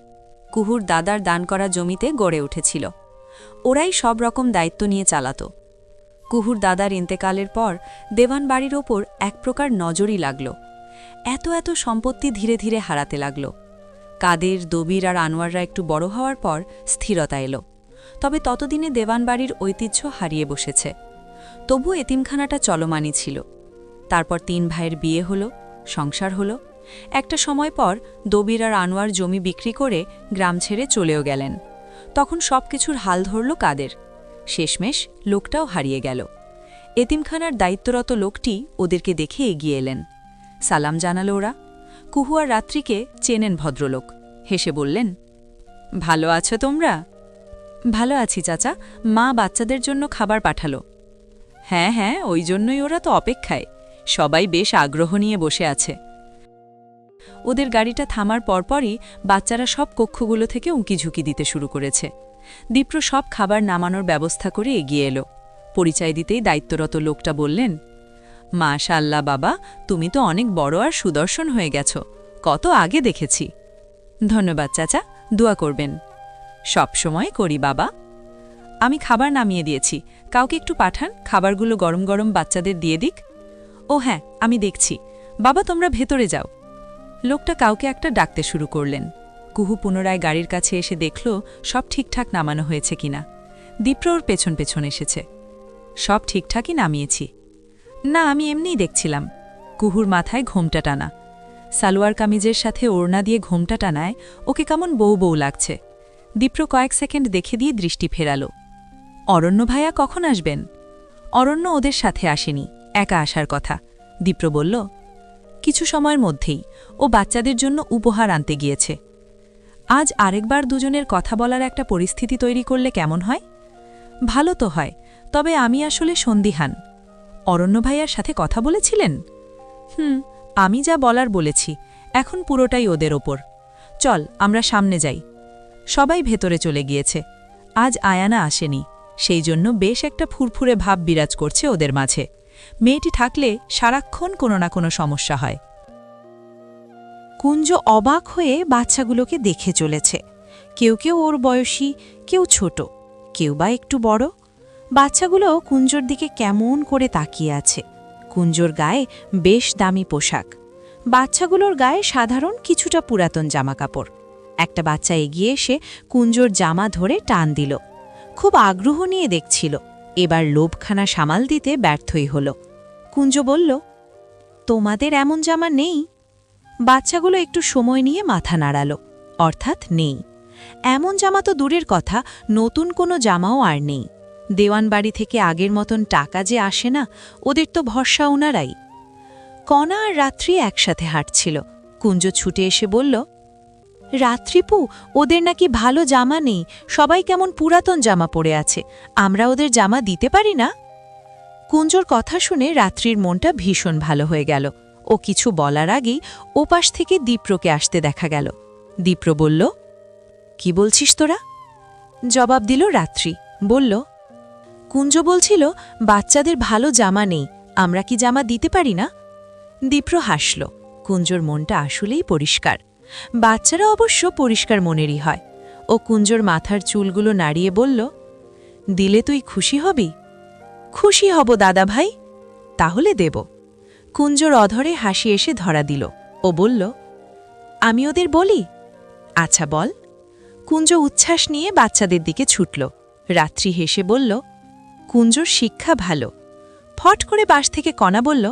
কুহুর দাদার দান করা জমিতে গড়ে উঠেছিল। ওরাই সব রকম দায়িত্ব নিয়ে চালাত। কুহুর দাদার ইন্তেকালের পর দেওয়ান বাড়ির ওপর এক প্রকার নজরই লাগল। এত এত সম্পত্তি ধীরে ধীরে হারাতে লাগল। কাদের, দবির আর আনোয়াররা একটু বড় হওয়ার পর স্থিরতা এলো। তবে ততদিনে দেওয়ান বাড়ির ঐতিহ্য হারিয়ে বসেছে। তবু এতিমখানাটা চলমানই ছিল। তারপর 3 ভাইয়ের বিয়ে হলো, সংসার হলো। একটা সময় পর দবির আর আনোয়ার জমি বিক্রি করে গ্রাম ছেড়ে চলেও গেলেন। তখন সব কিছুর হাল ধরল কাদের। শেষমেশ লোকটাও হারিয়ে গেল। এতিমখানার দায়িত্বরত লোকটি ওদেরকে দেখে এগিয়ে এলেন। সালাম জানালো ওরা। কুহু আর রাত্রিকে চেনেন ভদ্রলোক। হেসে বললেন, ভালো আছো তোমরা? ভালো আছি চাচা, মা বাচ্চাদের জন্য খাবার পাঠালো। হ্যাঁ হ্যাঁ, ওই জন্যই ওরা তো অপেক্ষায়। সবাই বেশ আগ্রহ নিয়ে বসে আছে। ওদের গাড়িটা থামার পরপরই বাচ্চারা সব কক্ষগুলো থেকে উঁকিঝুঁকি দিতে শুরু করেছে। দীপ্র সব খাবার নামানোর ব্যবস্থা করে এগিয়ে এলো। পরিচয় দিতেই দায়িত্বরত লোকটা বললেন, মাশাআল্লাহ বাবা, তুমি তো অনেক বড় আর সুদর্শন হয়ে গেছো, কত আগে দেখেছি। ধন্যবাদ চাচা, দোয়া করবেন। সব সময় করি বাবা। আমি খাবার নামিয়ে দিয়েছি, কাউকে একটু পাঠান, খাবারগুলো গরম গরম বাচ্চাদের দিয়ে দিক। ও হ্যাঁ, আমি দেখছি। বাবা তোমরা ভেতরে যাও। লোকটা কাউকে একটা ডাকতে শুরু করলেন। কুহু পুনরায় গাড়ির কাছে এসে দেখল সব ঠিকঠাক নামানো হয়েছে কিনা। দীপ্র ওর পেছন পেছন এসেছে। সব ঠিকঠাকই নামিয়েছি। না, আমি এমনিই দেখছিলাম। কুহুর মাথায় ঘোমটা টানা। সালোয়ার কামিজের সাথে ওড়না দিয়ে ঘোমটা টানায় ওকে কেমন বউ বউ লাগছে। দীপ্র কয়েক সেকেন্ড দেখে দিয়ে দৃষ্টি ফেরাল। অরণ্য ভাইয়া কখন আসবেন? অরণ্য ওদের সাথে আসেনি, একা আসার কথা। দীপ্র বলল, কিছু সময়ের মধ্যেই ও বাচ্চাদের জন্য উপহার আনতে গিয়েছে। আজ আরেকবার দুজনের কথা বলার একটা পরিস্থিতি তৈরি করলে কেমন হয়? ভালো তো হয়, তবে আমি আসলে সন্দিহান। অরণ্য ভাইয়ার সাথে কথা বলেছিলেন? আমি যা বলার বলেছি, এখন পুরোটাই ওদের ওপর। চল আমরা সামনে যাই। সবাই ভেতরে চলে গিয়েছে। আজ আয়ানা আসেনি, সেই জন্য বেশ একটা ফুরফুরে ভাব বিরাজ করছে ওদের মাঝে। মেয়েটি থাকলে সারাক্ষণ কোনো না কোনো সমস্যা হয়। কুঞ্জ অবাক হয়ে বাচ্চাগুলোকে দেখে চলেছে। কেউ কেউ ওর বয়সী, কেউ ছোট, কেউ বা একটু বড়। বাচ্চাগুলো কুঞ্জর দিকে কেমন করে তাকিয়ে আছে। কুঞ্জর গায়ে বেশ দামি পোশাক, বাচ্চাগুলোর গায়ে সাধারণ কিছুটা পুরাতন জামাকাপড়। একটা বাচ্চা এগিয়ে এসে কুঞ্জর জামা ধরে টান দিল। খুব আগ্রহ নিয়ে দেখছিল। এবার লোভখানা সামাল দিতে ব্যর্থই হল। কুঞ্জ বলল, তোমাদের এমন জামা নেই? বাচ্চাগুলো একটু সময় নিয়ে মাথা নাড়াল, অর্থাৎ নেই। এমন জামা তো দূরের কথা, নতুন কোনো জামাও আর নেই। দেওয়ানবাড়ি থেকে আগের মতন টাকা যে আসে না, ওদের তো ভরসা ওনারাই। কণা আর রাত্রি একসাথে হাঁটছিল। কুঞ্জ ছুটে এসে বলল, রাত্রিপু, ওদের নাকি ভালো জামা নেই, সবাই কেমন পুরাতন জামা পরে আছে, আমরা ওদের জামা দিতে পারি না? কুঞ্জর কথা শুনে রাত্রির মনটা ভীষণ ভালো হয়ে গেল। ও কিছু বলার আগেই ওপাশ থেকে দীপ্রকে আসতে দেখা গেল। দীপ্র বলল, কি বলছিস তোরা? জবাব দিল রাত্রি, বলল, কুঞ্জ বলছিল বাচ্চাদের ভালো জামা নেই, আমরা কি জামা দিতে পারি না? দীপ্র হাসল। কুঞ্জর মনটা আসলেই পরিষ্কার। বাচ্চারা অবশ্য পরিষ্কার মনেরই হয়। ও কুঞ্জর মাথার চুলগুলো নাড়িয়ে বলল, দিলে তুই খুশি হবি? খুশি হব দাদা ভাই। তাহলে দেব। কুঞ্জর অধরে হাসি এসে ধরা দিল। ও বলল, আমি ওদের বলি? আচ্ছা বল। কুঞ্জ উচ্ছ্বাস নিয়ে বাচ্চাদের দিকে ছুটল। রাত্রি হেসে বলল, কুঞ্জর শিক্ষা ভালো। ফট করে পাশ থেকে কণা বলল,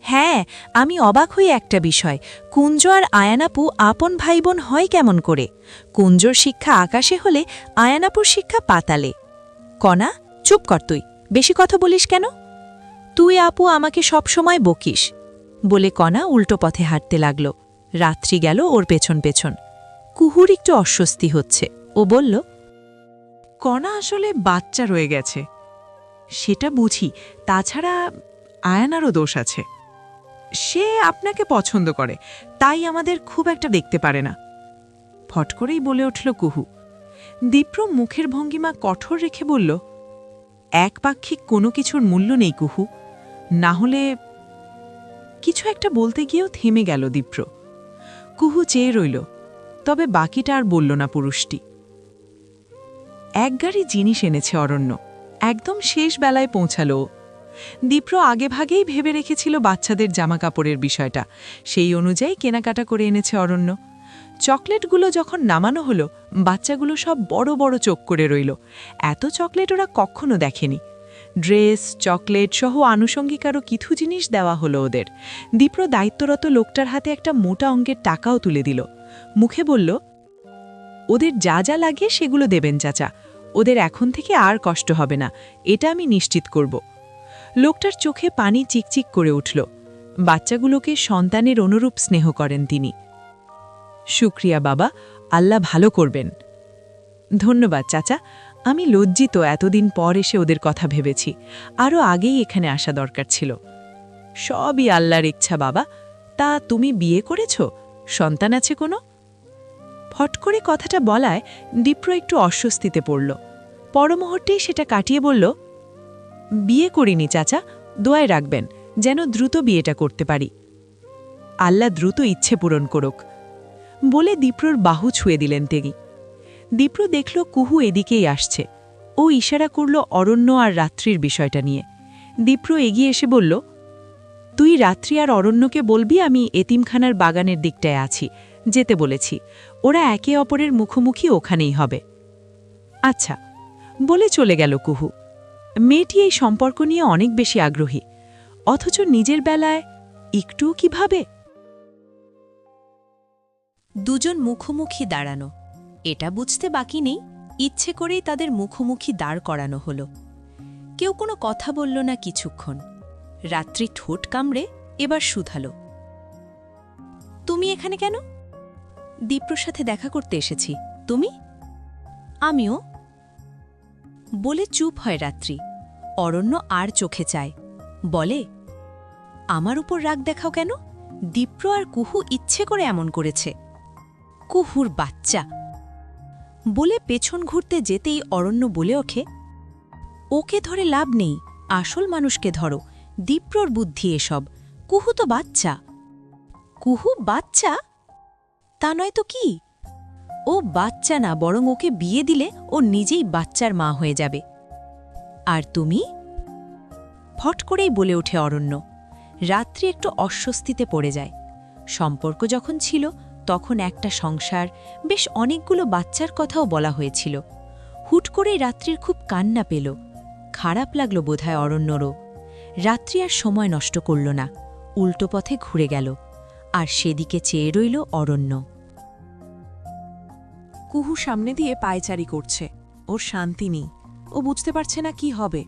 হ্যাঁ, আমি অবাক হই একটা বিষয়, কুঞ্জ আর আয়ানাপু আপন ভাইবোন হয় কেমন করে? কুঞ্জর শিক্ষা আকাশে হলে আয়ানাপুর শিক্ষা পাতালে। কণা, চুপ কর, তুই বেশি কথা বলিস কেন? তুই আপু আমাকে সব সময় বকিস, বলে কণা উল্টো পথে হাঁটতে লাগল। রাত্রি গেল ওর পেছন পেছন। কুহুর একটু অস্বস্তি হচ্ছে। ও বলল, কণা আসলে বাচ্চা রয়ে গেছে, সেটা বুঝি। তাছাড়া আয়ানারও দোষ আছে। সে আপনাকে পছন্দ করে, তাই আমাদের খুব একটা দেখতে পারে না। ফট করেই বলে উঠল কুহু। দীপ্র মুখের ভঙ্গিমা কঠোর রেখে বলল, একপাক্ষিক কোনো কিছুর মূল্য নেই কুহু। না হলে কিছু একটা বলতে গিয়েও থেমে গেল দীপ্র। কুহু চেয়ে রইল, তবে বাকিটা আর বলল না পুরুষটি। এক গাড়ি জিনিস এনেছে অরণ্য, একদম শেষ বেলায় পৌঁছালো। দীপ্র আগেভাগেই ভেবে রেখেছিল বাচ্চাদের জামাকাপড়ের বিষয়টা, সেই অনুযায়ী কেনাকাটা করে এনেছে অরণ্য। চকলেটগুলো যখন নামানো হলো, বাচ্চাগুলো সব বড় বড় চোখ করে রইল। এত চকলেট ওরা কখনো দেখেনি। ড্রেস, চকলেট সহ আনুষঙ্গিক আরও কিছু জিনিস দেওয়া হলো ওদের। দীপ্র দায়িত্বরত লোকটার হাতে একটা মোটা অঙ্কের টাকাও তুলে দিল। মুখে বলল, ওদের যা যা লাগে সেগুলো দেবেন চাচা, ওদের এখন থেকে আর কষ্ট হবে না, এটা আমি নিশ্চিত করব। লোকটার চোখে পানি চিকচিক করে উঠল। বাচ্চাগুলোকে সন্তানের অনুরূপ স্নেহ করেন তিনি। শুক্রিয়া বাবা, আল্লাহ ভালো করবেন। ধন্যবাদ চাচা, আমি লজ্জিত এতদিন পর এসে ওদের কথা ভেবেছি, আরও আগেই এখানে আসা দরকার ছিল। সবই আল্লাহর ইচ্ছা বাবা। তা তুমি বিয়ে করেছ? সন্তান আছে কোনো? ফট করে কথাটা বলায় দীপ্র একটু অস্বস্তিতে পড়ল। পরমুহূর্তেই সেটা কাটিয়ে বলল, বিয়ে করিনি চাচা, দোয়ায় রাখবেন যেন দ্রুত বিয়েটা করতে পারি। আল্লাহ দ্রুত ইচ্ছে পূরণ করুক, বলে দীপ্রর বাহু ছুঁয়ে দিলেন তেগি। দীপ্র দেখল কুহু এদিকেই আসছে। ও ইশারা করল অরণ্য আর রাত্রির বিষয়টা নিয়ে। দীপ্র এগিয়ে এসে বলল, তুই রাত্রি আর অরণ্যকে বলবি আমি এতিমখানার বাগানের দিকটায় আছি, যেতে বলেছি। ওরা একে অপরের মুখোমুখি ওখানেই হবে। আচ্ছা, বলে চলে গেল কুহু। মেয়েটি এই সম্পর্ক নিয়ে অনেক বেশি আগ্রহী, অথচ নিজের বেলায় একটুও কি ভাবে? দুজন মুখোমুখি দাঁড়ানো, এটা বুঝতে বাকি নেই, ইচ্ছে করেই তাদের মুখোমুখি দাঁড় করানো হলো। কেউ কোনো কথা বলল না কিছুক্ষণ। রাত্রি ঠোঁট কামড়ে এবার শুধালো, তুমি এখানে কেন? দীপ্রর সাথে দেখা করতে এসেছি। তুমি? আমিও। বলে চুপ হয় রাত্রি। অরণ্য আর চোখে চায়, বলে, আমার উপর রাগ দেখাও কেন? দীপ্র আর কুহু ইচ্ছে করে এমন করেছে। কুহুর বাচ্চা। বলে পেছন ঘুরতে যেতেই অরণ্য বলে ওঠে, ওকে ধরে লাভ নেই, আসল মানুষকে ধরো। দীপ্রর বুদ্ধি এসব, কুহু তো বাচ্চা। কুহু বাচ্চা? তা নয় তো কি? ও বাচ্চা না, বরং ওকে বিয়ে দিলে ও নিজেই বাচ্চার মা হয়ে যাবে। আর তুমি? ফট করেই বলে ওঠে অরণ্য। রাত্রি একটু অস্বস্তিতে পড়ে যায়। সম্পর্ক যখন ছিল তখন একটা সংসার, বেশ অনেকগুলো বাচ্চার কথাও বলা হয়েছিল। হুট করেই রাত্রির খুব কান্না পেল। খারাপ লাগলো বোধহয় অরণ্যরও। রাত্রি আর সময় নষ্ট করল না, উল্টো পথে ঘুরে গেল। আর সেদিকে চেয়ে রইল অরণ্য। কুহু সামনে দিয়ে পায়চারি করছে। ওর শান্তি নেই, ও বুঝতে পারছে না কি হবে।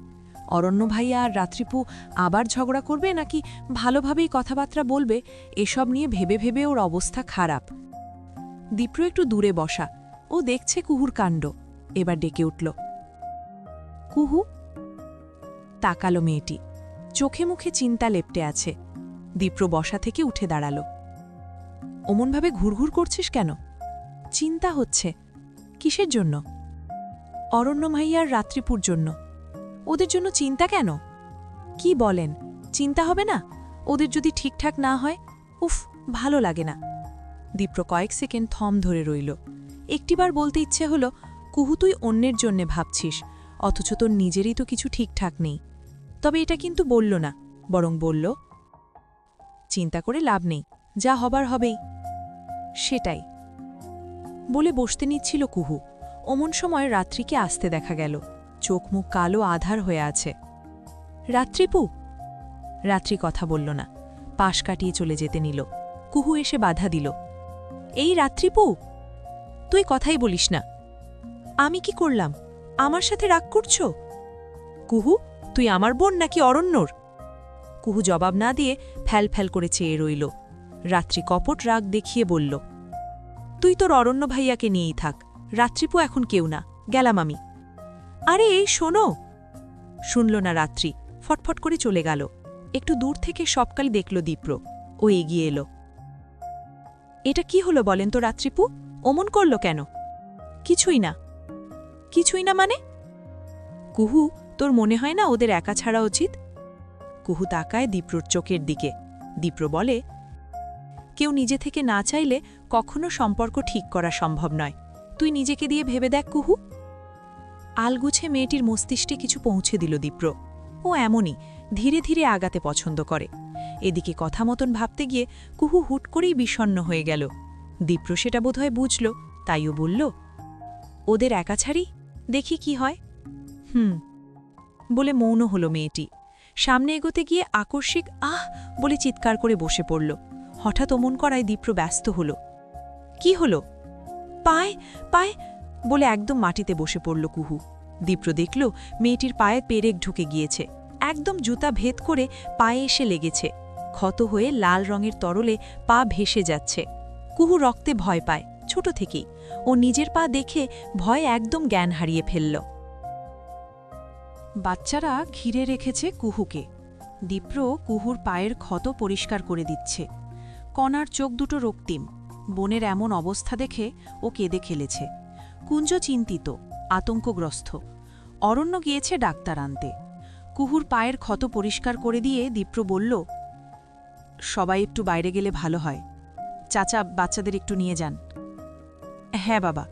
অরণ্য ভাইয়া আর রাত্রিপু আবার ঝগড়া করবে নাকি ভালোভাবেই কথাবার্তা বলবে, এসব নিয়ে ভেবে ভেবে ওর অবস্থা খারাপ। দীপ্র একটু দূরে বসা, ও দেখছে কুহুর কাণ্ড। এবার ডেকে উঠল, কুহু। তাকালো মেয়েটি, চোখে মুখে চিন্তা লেপ্টে আছে। দীপ্র বসা থেকে উঠে দাঁড়ালো। অমনভাবে ঘুরঘুর করছিস কেন? চিন্তা হচ্ছে। কিসের জন্য? অরণ্য ভাইয়ার রাত্রিপুর জন্য। ওদের জন্য চিন্তা কেন? কি বলেন, চিন্তা হবে না? ওদের যদি ঠিকঠাক না হয়? উফ, ভালো লাগে না। দীপ্র কয়েক সেকেন্ড থম ধরে রইল। একটিবার বলতে ইচ্ছে হলো, কুহু তুই অন্যের জন্যে ভাবছিস, অথচ তোর নিজেরই তো কিছু ঠিকঠাক নেই। তবে এটা কিন্তু বলল না, বরং বলল, চিন্তা করে লাভ নেই, যা হবার হবেই। সেটাই বলে বসতে নিচ্ছিল কুহু। অমন সময় রাত্রিকে আসতে দেখা গেল। চোখ মুখ কালো আধার হয়ে আছে। রাত্রিপু। রাত্রি কথা বলল না, পাশ কাটিয়ে চলে যেতে নিল। কুহু এসে বাধা দিল, এই রাত্রিপু, তুই কথাই বলিস না। আমি কি করলাম? আমার সাথে রাগ করছ? কুহু, তুই আমার বোন নাকি অরণ্যর? কুহু জবাব না দিয়ে ফ্যাল ফ্যাল করে চেয়ে রইল। রাত্রি কপট রাগ দেখিয়ে বলল, তুই তোর অরণ্য ভাইয়াকে নিয়েই থাক, রাত্রিপু এখন কেউ না, গেলাম আমি। আরে এই শোনো। শুনল না রাত্রি, ফটফট করে চলে গেল। একটু দূর থেকে সবকাল দেখল দীপ্র। ও এগিয়ে এলো। এটা কি হলো বলেন তো রাত্রিপু? অমন করল কেন? কিছুই না। কিছুই না মানে? কুহু, তোর মনে হয় না ওদের একা ছাড়া উচিত? কুহু তাকায় দীপ্রর চোখের দিকে। দীপ্র বলে, কেউ নিজে থেকে না চাইলে কখনো সম্পর্ক ঠিক করা সম্ভব নয়। তুই নিজেকে দিয়ে ভেবে দেখ কুহু। আলগুছে মেয়েটির মস্তিষ্কে কিছু পৌঁছে দিল দীপ্র। ও এমনই, ধীরে ধীরে আগাতে পছন্দ করে। এদিকে কথা মতন ভাবতে গিয়ে কুহু হুট করেই বিষণ্ণ হয়ে গেল। দীপ্র সেটা বোধহয় বুঝল, তাইও বলল, ওদের একা ছাড়ি, দেখি কি হয়। বলে মৌন হল মেয়েটি। সামনে এগোতে গিয়ে আকস্মিক আহ বলে চিৎকার করে বসে পড়ল। হঠাৎ অমন করায় দীপ্র ব্যস্ত হল। কি হলো? পায় পায় বলে একদম মাটিতে বসে পড়ল কুহু। দীপ্র দেখল মেয়েটির পায়ে পেরেক ঢুকে গিয়েছে, একদম জুতা ভেদ করে পায়ে এসে লেগেছে। ক্ষত হয়ে লাল রঙের তরলে পা ভেসে যাচ্ছে। কুহু রক্তে ভয় পায় ছোট থেকেই। ও নিজের পা দেখে ভয় একদম জ্ঞান হারিয়ে ফেলল। বাচ্চারা ঘিরে রেখেছে কুহুকে। দীপ্র কুহুর পায়ের ক্ষত পরিষ্কার করে দিচ্ছে। কণার চোখ দুটো রক্তিম। বোনের এমন অবস্থা দেখে ও কেঁদে খেলেছে। কুঞ্জ চিন্তিত, আতঙ্কগ্রস্ত। অরণ্য গিয়েছে ডাক্তার আনতে। কুহুর পায়ের ক্ষত পরিষ্কার করে দিয়ে দীপ্র বলল, সবাই একটু বাইরে গেলে ভালো হয়। চাচা, বাচ্চাদের একটু নিয়ে যান। হ্যাঁ বাবা,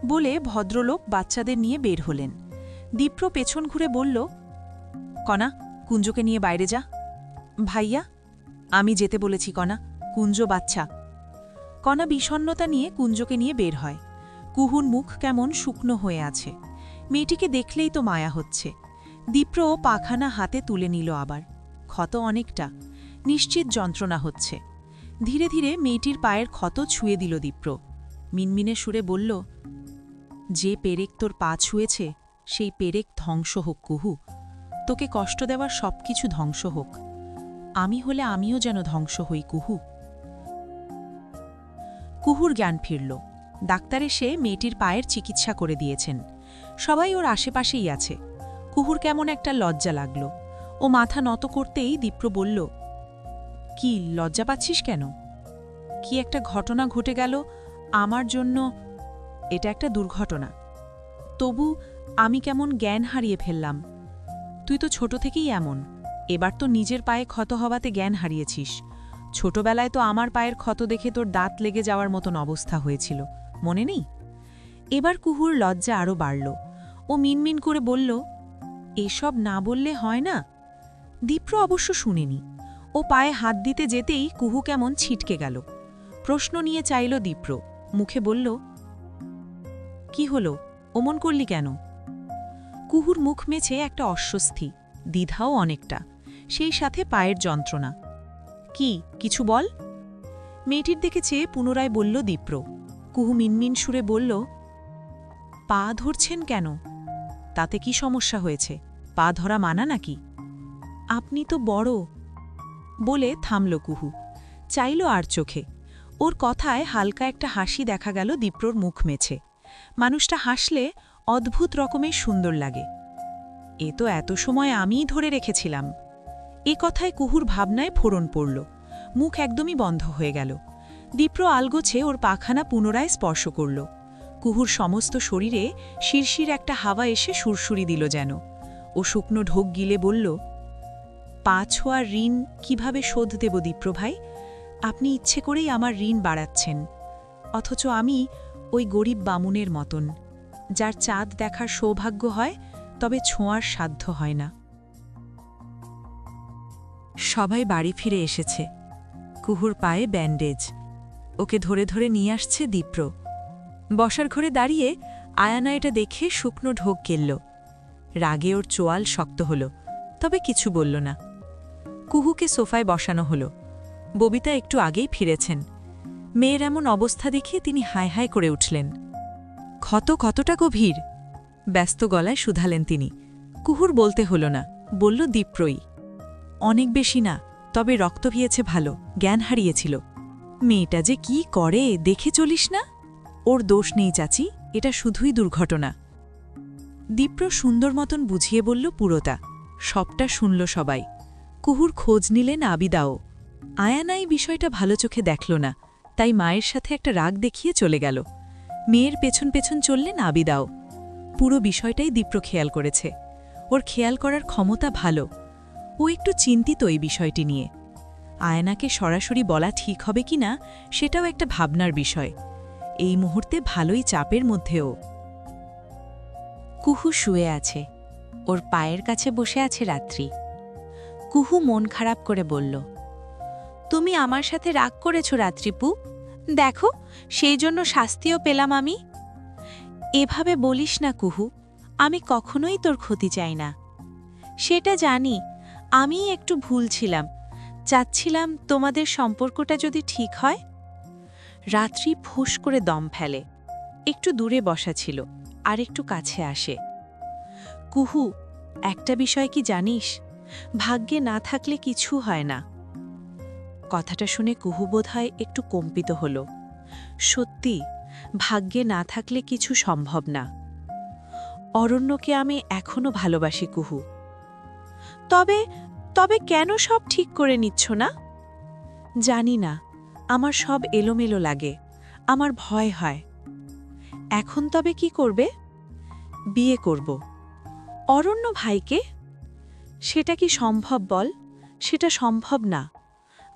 বলে ভদ্রলোক বাচ্চাদের নিয়ে বের হলেন। দীপ্র পেছন ঘুরে বলল, কণা, কুঞ্জকে নিয়ে বাইরে যা। ভাইয়া, আমি যেতে বলেছি কণা, কুঞ্জ বাচ্চা। কণা বিষণ্ণতা নিয়ে কুঞ্জকে নিয়ে বের হয়। কুহুর মুখ কেমন শুকনো হয়ে আছে। মেয়েটিকে দেখলেই তো মায়া হচ্ছে। দীপ্র পাখানা হাতে তুলে নিল আবার। ক্ষত অনেকটা, নিশ্চিত যন্ত্রণা হচ্ছে। ধীরে ধীরে মেয়েটির পায়ের ক্ষত ছুঁয়ে দিল দীপ্র। মিনমিনে সুরে বলল, যে পেরেক তোর পা ছুঁয়েছে সেই পেরেক ধ্বংস হোক কুহু, তোকে কষ্ট দেওয়ার সব কিছু ধ্বংস হোক। আমি হলে আমিও যেন ধ্বংস হই কুহু। কুহুর জ্ঞান ফিরল। ডাক্তার এসে মেয়েটির পায়ের চিকিৎসা করে দিয়েছেন। সবাই ওর আশেপাশেই আছে। কুহুর কেমন একটা লজ্জা লাগল। ও মাথা নত করতেই দীপ্র বলল, কি লজ্জা পাচ্ছিস কেন? কি একটা ঘটনা ঘটে গেল আমার জন্য। এটা একটা দুর্ঘটনা, তবু আমি কেমন জ্ঞান হারিয়ে ফেললাম। তুই তো ছোট থেকেই এমন, এবার তো নিজের পায়ে ক্ষত হওয়াতে জ্ঞান হারিয়েছিস। ছোটবেলায় তো আমার পায়ের ক্ষত দেখে তোর দাঁত লেগে যাওয়ার মতন অবস্থা হয়েছিল, মনে নেই? এবার কুহুর লজ্জা আরও বাড়ল। ও মিনমিন করে বলল, এসব না বললে হয় না। দীপ্র অবশ্য শুনেনি। ও পায়ে হাত দিতে যেতেই কুহু কেমন ছিটকে গেল। প্রশ্ন নিয়ে চাইল দীপ্র, মুখে বলল, কি হলো, অমন করলি কেন? কুহুর মুখ মেছে একটা অস্বস্তি, দ্বিধাও অনেকটা, সেই সাথে পায়ের যন্ত্রণা। কি, কিছু বল। মেয়েটির দিকে চেয়ে পুনরায় বলল দীপ্র। কুহু মিনমিন সুরে বলল, পা ধরছেন কেন? তাতে কি সমস্যা হয়েছে? পা ধরা মানা নাকি? আপনি তো বড়। বলে থামল কুহু, চাইল আর চোখে। ওর কথায় হালকা একটা হাসি দেখা গেল দীপ্রর মুখ মেছে। মানুষটা হাসলে অদ্ভুত রকমের সুন্দর লাগে। এ তো এত সময় আমিই ধরে রেখেছিলাম। এ কথায় কুহুর ভাবনায় ফোড়ন পড়ল। মুখ একদমই বন্ধ হয়ে গেল। দীপ্র আলগোছে ওর পাখানা পুনরায় স্পর্শ করল। কুহুর সমস্ত শরীরে শিরশির একটা হাওয়া এসে সুরসুরি দিল যেন। ও শুকনো ঢোক গিলে বলল, পা ছোঁয়ার ঋণ কিভাবে শোধ দেব দীপ্র ভাই? আপনি ইচ্ছে করেই আমার ঋণ বাড়াচ্ছেন। অথচ আমি ওই গরিব বামুনের মতন, যার চাঁদ দেখার সৌভাগ্য হয় তবে ছোঁয়ার সাধ্য হয় না। সবাই বাড়ি ফিরে এসেছে। কুহুর পায়ে ব্যান্ডেজ। ওকে ধরে ধরে নিয়ে আসছে দীপ্র। বসার ঘরে দাঁড়িয়ে আয়ানা এটা দেখে শুকনো ঢোক গেলল। রাগে ওর চোয়াল শক্ত হল, তবে কিছু বলল না। কুহুকে সোফায় বসানো হলো। ববিতা একটু আগেই ফিরেছেন। মেয়ের এমন অবস্থা দেখে তিনি হায় হায় করে উঠলেন। ক্ষত কতটা গভীর? ব্যস্ত গলায় শুধালেন তিনি। কুহুর বলতে হল না, বলল দীপ্রই। অনেক বেশি না, তবে রক্ত ভিয়েছে ভালো, জ্ঞান হারিয়েছিল। মেয়েটা যে কি করে দেখে চলিস না? ওর দোষ নেই চাচি, এটা শুধুই দুর্ঘটনা। দীপ্র সুন্দর মতন বুঝিয়ে বলল পুরোটা। সবটা শুনল সবাই। কুহুর খোঁজ নিলেন আবিদাও। আয়ানা এই বিষয়টা ভালো চোখে দেখল না, তাই মায়ের সাথে একটা রাগ দেখিয়ে চলে গেল। মেয়ের পেছন পেছন চললেন আবিদাও। পুরো বিষয়টাই দীপ্র খেয়াল করেছে। ওর খেয়াল করার ক্ষমতা ভালো। ও একটু চিন্তিত এই বিষয়টি নিয়ে। আয়নাকে সরাসরি বলা ঠিক হবে কিনা সেটাও একটা ভাবনার বিষয়। এই মুহূর্তে ভালোই চাপের মধ্যেও। কুহু শুয়ে আছে। ওর পায়ের কাছে বসে আছে রাত্রি। কুহু মন খারাপ করে বলল, তুমি আমার সাথে রাগ করেছ রাত্রিপু। দেখো, সেই জন্য শাস্তিও পেলাম আমি। এভাবে বলিস না কুহু, আমি কখনোই তোর ক্ষতি চাই না। সেটা জানি, আমি একটু ভুল ছিলাম। চাচ্ছিলাম তোমাদের সম্পর্কটা যদি ঠিক হয়। রাত্রি ফুস করে দম ফেলে। একটু দূরে বসা ছিল, আর একটু কাছে আসে। কুহু, একটা বিষয় কি জানিস? ভাগ্যে না থাকলে কিছু হয় না। কথাটা শুনে কুহু বোধহয় একটু কম্পিত হল। সত্যি, ভাগ্যে না থাকলে কিছু সম্ভব না। অরণ্যকে আমি এখনো ভালোবাসি কুহু। তবে তবে কেন সব ঠিক করে নিচ্ছ না? জানি না, আমার সব এলোমেলো লাগে, আমার ভয় হয়। এখন তবে কি করবে? বিয়ে করব। অরণ্য ভাইকে? সেটা কি সম্ভব বল? সেটা সম্ভব না।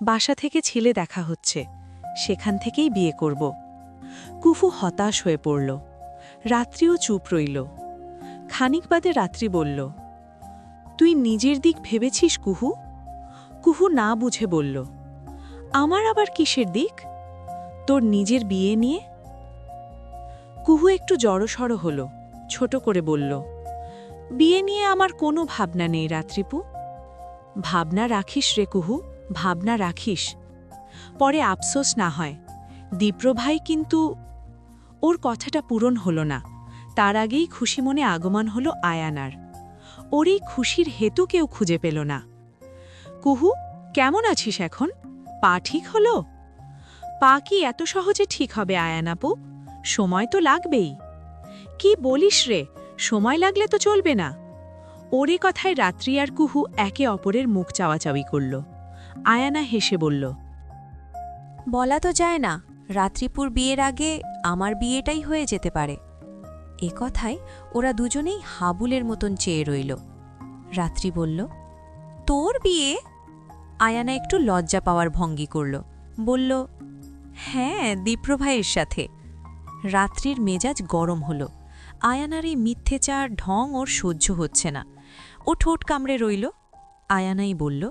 বাসা থেকে ছেলে দেখা হচ্ছে, সেখান থেকেই বিয়ে করব। কুহু হতাশ হয়ে পড়ল। রাত্রিও চুপ রইল। খানিক বাদে রাত্রি বলল, তুই নিজের দিক ভেবেছিস কুহু? কুহু না বুঝে বলল, আমার আবার কিসের দিক? তোর নিজের বিয়ে নিয়ে। কুহু একটু জড়সড় হল, ছোট করে বলল, বিয়ে নিয়ে আমার কোনো ভাবনা নেই রাত্রিপু। ভাবনা রাখিস রে কুহু, ভাবনা রাখিস। পরে আফসোস না হয়। দীপ্র ভাই কিন্তু। ওর কথাটা পূরণ হল না। তার আগেই খুশি মনে আগমন হলো আয়ানার। ওর এই খুশির হেতু কেউ খুঁজে পেল না। কুহু, কেমন আছিস এখন? পা ঠিক হলো? পা কি এত সহজে ঠিক হবে আয়ানাপু? সময় তো লাগবেই। কি বলিস রে, সময় লাগলে তো চলবে না। ওরে কথায় রাত্রি আর কুহু একে অপরের মুখ চাওয়াচাওয়ি করল। আয়ানা হেসে বলল, বলা তো যায় না, রাত্রিপুর বিয়ের আগে আমার বিয়েটাই হয়ে যেতে পারে। এ কথায় ওরা দুজনেই হাবুলের মতন চেয়ে রইল। রাত্রি বলল, তোর বিয়ে? আয়ানা একটু লজ্জা পাওয়ার ভঙ্গি করল, বলল, হ্যাঁ, দীপ্রভাইয়ের সাথে। রাত্রির মেজাজ গরম হল। আয়ানার এই মিথ্যেচার ঢং ওর সহ্য হচ্ছে না। ও ঠোঁট কামড়ে রইল। আয়ানাই বলল,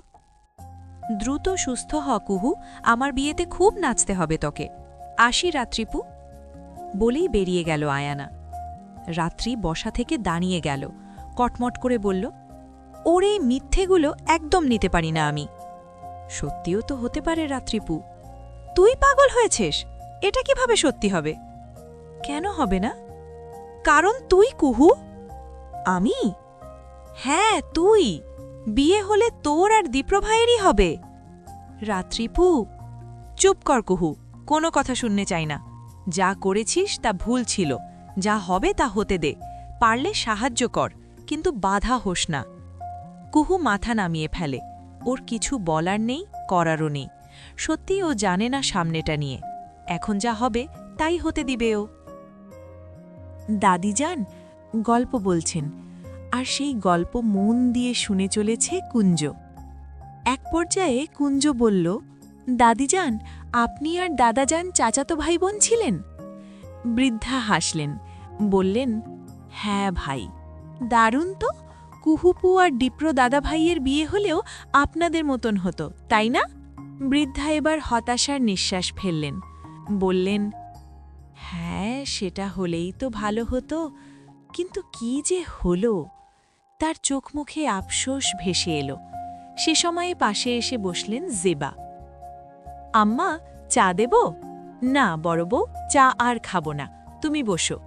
দ্রুত সুস্থ হ কুহু, আমার বিয়েতে খুব নাচতে হবে তোকে। আসি রাত্রিপু। বলেই বেরিয়ে গেল আয়ানা। রাত্রি বসা থেকে দাঁড়িয়ে গেল, কটমট করে বলল, ওর এই মিথ্যেগুলো একদম নিতে পারি না আমি। সত্যিও তো হতে পারে রাত্রিপু। তুই পাগল হয়েছিস? এটা কিভাবে সত্যি হবে? কেন হবে না? কারণ তুই কুহু। আমি? হ্যাঁ, তুই। বিয়ে হলে তোর আর দীপ্রভাইয়েরই হবে। রাত্রিপু, চুপ কর কুহু, কোনো কথা শুনতে চাই না। যা করেছিস তা ভুল ছিল, যা হবে তা হতে দে। পারলে সাহায্য কর, কিন্তু বাধা হোস না। কুহু মাথা নামিয়ে ফেলে। ওর কিছু বলার নেই, করারও নেই। সত্যি ও জানে না সামনেটা নিয়ে। এখন যা হবে তাই হতে দিবে ও। দাদিজান গল্প বলছেন, আর সেই গল্প মন দিয়ে শুনে চলেছে কুঞ্জ। এক পর্যায়ে কুঞ্জ বলল, দাদিজান, আপনি আর দাদাজান চাচাতো ভাই বোন ছিলেন? বৃদ্ধা হাসলেন, বললেন, হ্যাঁ ভাই। দারুণ তো, কুহুপু আর ডিপ্র দাদা ভাইয়ের বিয়ে হলেও আপনাদের মতন হতো, তাই না? বৃদ্ধা এবার হতাশার নিঃশ্বাস ফেললেন, বললেন, হ্যাঁ, সেটা হলেই তো ভালো হতো, কিন্তু কি যে হলো। তার চোখ মুখে আফসোস ভেসে এলো। সে সময়ে পাশে এসে বসলেন জেবা। আম্মা, চা দেব? না বড় বউ, চা আর খাবো না, তুমি বসো।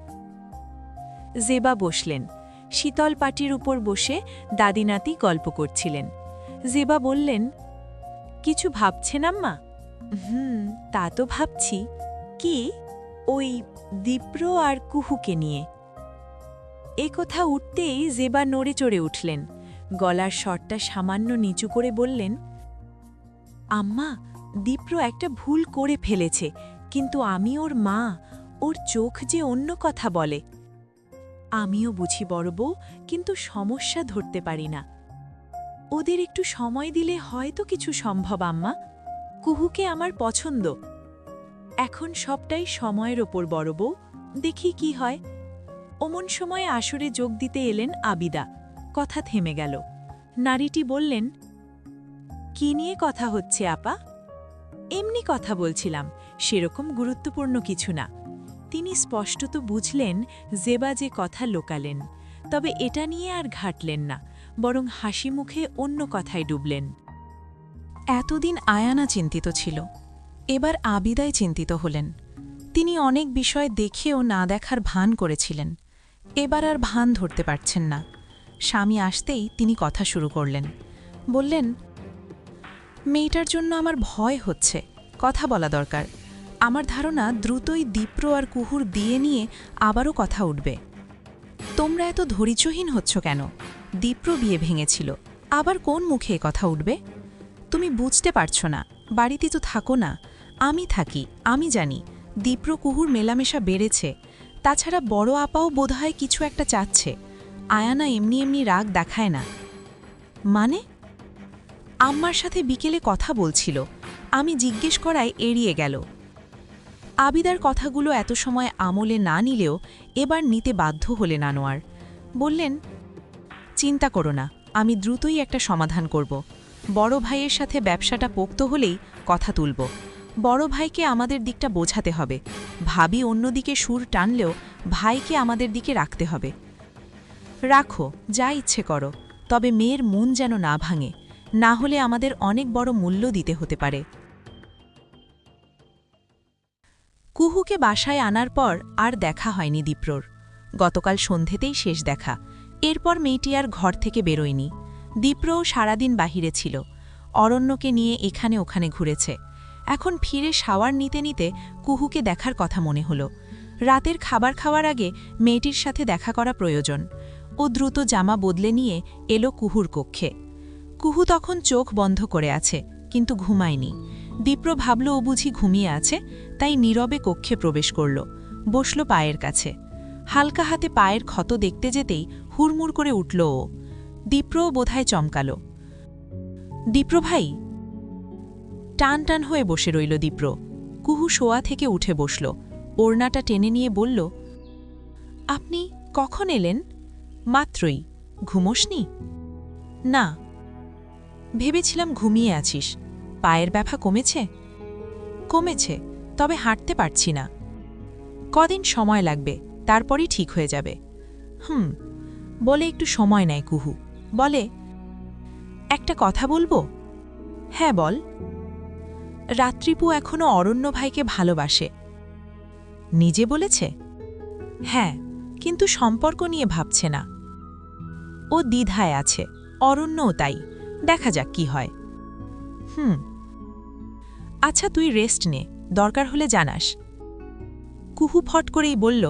জেবা বসলেন। শীতল পাটির উপর বসে দাদিনাতি গল্প করছিলেন। জেবা বললেন, কিছু ভাবছেন আম্মা? তা তো ভাবছি। কি? ওই দীপ্র আর কুহুকে নিয়ে। এ কথা উঠতেই জেবা নড়ে চড়ে উঠলেন। গলার স্বরটা সামান্য নিচু করে বললেন, আম্মা, দীপ্র একটা ভুল করে ফেলেছে, কিন্তু আমি ওর মা, ওর চোখ যে অন্য কথা বলে। আমিও বুঝি বড় বউ, কিন্তু সমস্যা ধরতে পারি না। ওদের একটু সময় দিলে হয়তো কিছু সম্ভব আম্মা। কুহুকে আমার পছন্দ। এখন সবটাই সময়ের ওপর বড় বউ, দেখি কি হয়। অমন সময়ে আসরে যোগ দিতে এলেন আবিদা। কথা থেমে গেল। নারীটি বললেন, কি নিয়ে কথা হচ্ছে আপা? এমনি কথা বলছিলাম, সেরকম গুরুত্বপূর্ণ কিছু না। তিনি স্পষ্টত বুঝলেন জেবা যে কথা লোকালেন, তবে এটা নিয়ে আর ঘাটলেন না, বরং হাসি মুখে অন্য কথায় ডুবলেন। এতদিন আয়ানা চিন্তিত ছিল, এবার আবিদাই চিন্তিত হলেন। তিনি অনেক বিষয় দেখেও না দেখার ভান করেছিলেন, এবার আর ভান ধরতে পারছেন না। স্বামী আসতেই তিনি কথা শুরু করলেন, বললেন, মেয়েটার জন্য আমার ভয় হচ্ছে, কথা বলা দরকার। আমার ধারণা দ্রুতই দীপ্র আর কুহুর দিয়ে নিয়ে আবারও কথা উঠবে। তোমরা এত ধৈর্যহীন হচ্ছ কেন? দীপ্র বিয়ে ভেঙেছিল, আবার কোন মুখে কথা উঠবে? তুমি বুঝতে পারছ না, বাড়িতে তো থাকো না। আমি থাকি, আমি জানি দীপ্র কুহুর মেলামেশা বেড়েছে। তাছাড়া বড় আপাও বোধহয় কিছু একটা চাচ্ছে। আয়ানা এমনি এমনি রাগ দেখায় না। মানে? আম্মার সাথে বিকেলে কথা বলছিল, আমি জিজ্ঞেস করায় এড়িয়ে গেল। আবিদার কথাগুলো এত সময় আমলে না নিলেও এবার নিতে বাধ্য হলেন আনোয়ার। বললেন, চিন্তা করো না, আমি দ্রুতই একটা সমাধান করব। বড় ভাইয়ের সাথে ব্যবসাটা পোক্ত হলেই কথা তুলব। বড় ভাইকে আমাদের দিকটা বোঝাতে হবে। ভাবি অন্যদিকে সুর টানলেও ভাইকে আমাদের দিকে রাখতে হবে। রাখো, যা ইচ্ছে করো, তবে মেয়ের মন যেন না ভাঙে, না হলে আমাদের অনেক বড় মূল্য দিতে হতে পারে। কুহুকে বাসায় আনার পর আর দেখা হয়নি দীপ্রর। গতকাল সন্ধেতেই শেষ দেখা। এরপর মেয়েটি আর ঘর থেকে বেরোয়নি। দীপ্রও সারাদিন বাহিরে ছিল, অরণ্যকে নিয়ে এখানে ওখানে ঘুরেছে। এখন ফিরে শাওয়ার নিতে নিতে কুহুকে দেখার কথা মনে হলো। রাতের খাবার খাওয়ার আগে মেয়েটির সাথে দেখা করা প্রয়োজন। ও দ্রুত জামা বদলে নিয়ে এলো কুহুর কক্ষে। কুহু তখন চোখ বন্ধ করে আছে, কিন্তু ঘুমায়নি। দীপ্র ভাবল ও বুঝি ঘুমিয়ে আছে, তাই নীরবে কক্ষে প্রবেশ করল, বসল পায়ের কাছে। হালকা হাতে পায়ের ক্ষত দেখতে যেতেই হুড়মুড় করে উঠল ও। দীপ্রও বোধহয় চমকাল। দীপ্র ভাই। টান টান হয়ে বসে রইল দীপ্র। কুহু শোয়া থেকে উঠে বসল, ওড়নাটা টেনে নিয়ে বলল, আপনি কখন এলেন? মাত্রই। ঘুমোসনি? না। ভেবেছিলাম ঘুমিয়ে আছিস। পায়ের ব্যথা কমেছে? কমেছে, তবে হাঁটতে পারছি না। কদিন সময় লাগবে, তারপরই ঠিক হয়ে যাবে। বলে একটু সময় নেয় কুহু। বলে, একটা কথা বলবো? হ্যাঁ বল। রাত্রিপু এখনো অরণ্য ভাইকে ভালোবাসে। নিজে বলেছে? হ্যাঁ, কিন্তু সম্পর্ক নিয়ে ভাবছে না। ও দ্বিধায় আছে, অরণ্যও তাই। দেখা যাক কি হয়। আচ্ছা, তুই রেস্ট নে, দরকার হলে জানাস। কুহু ফট করেই বলল,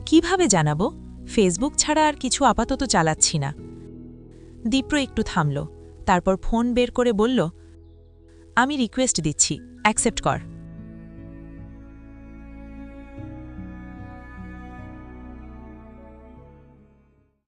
কিভাবে জানাবো? ফেসবুক ছাড়া আর কিছু আপাতত চালাচ্ছি না। দীপ্র একটু থামল, তারপর ফোন বের করে বলল, আমি রিকোয়েস্ট দিচ্ছি, অ্যাকসেপ্ট কর।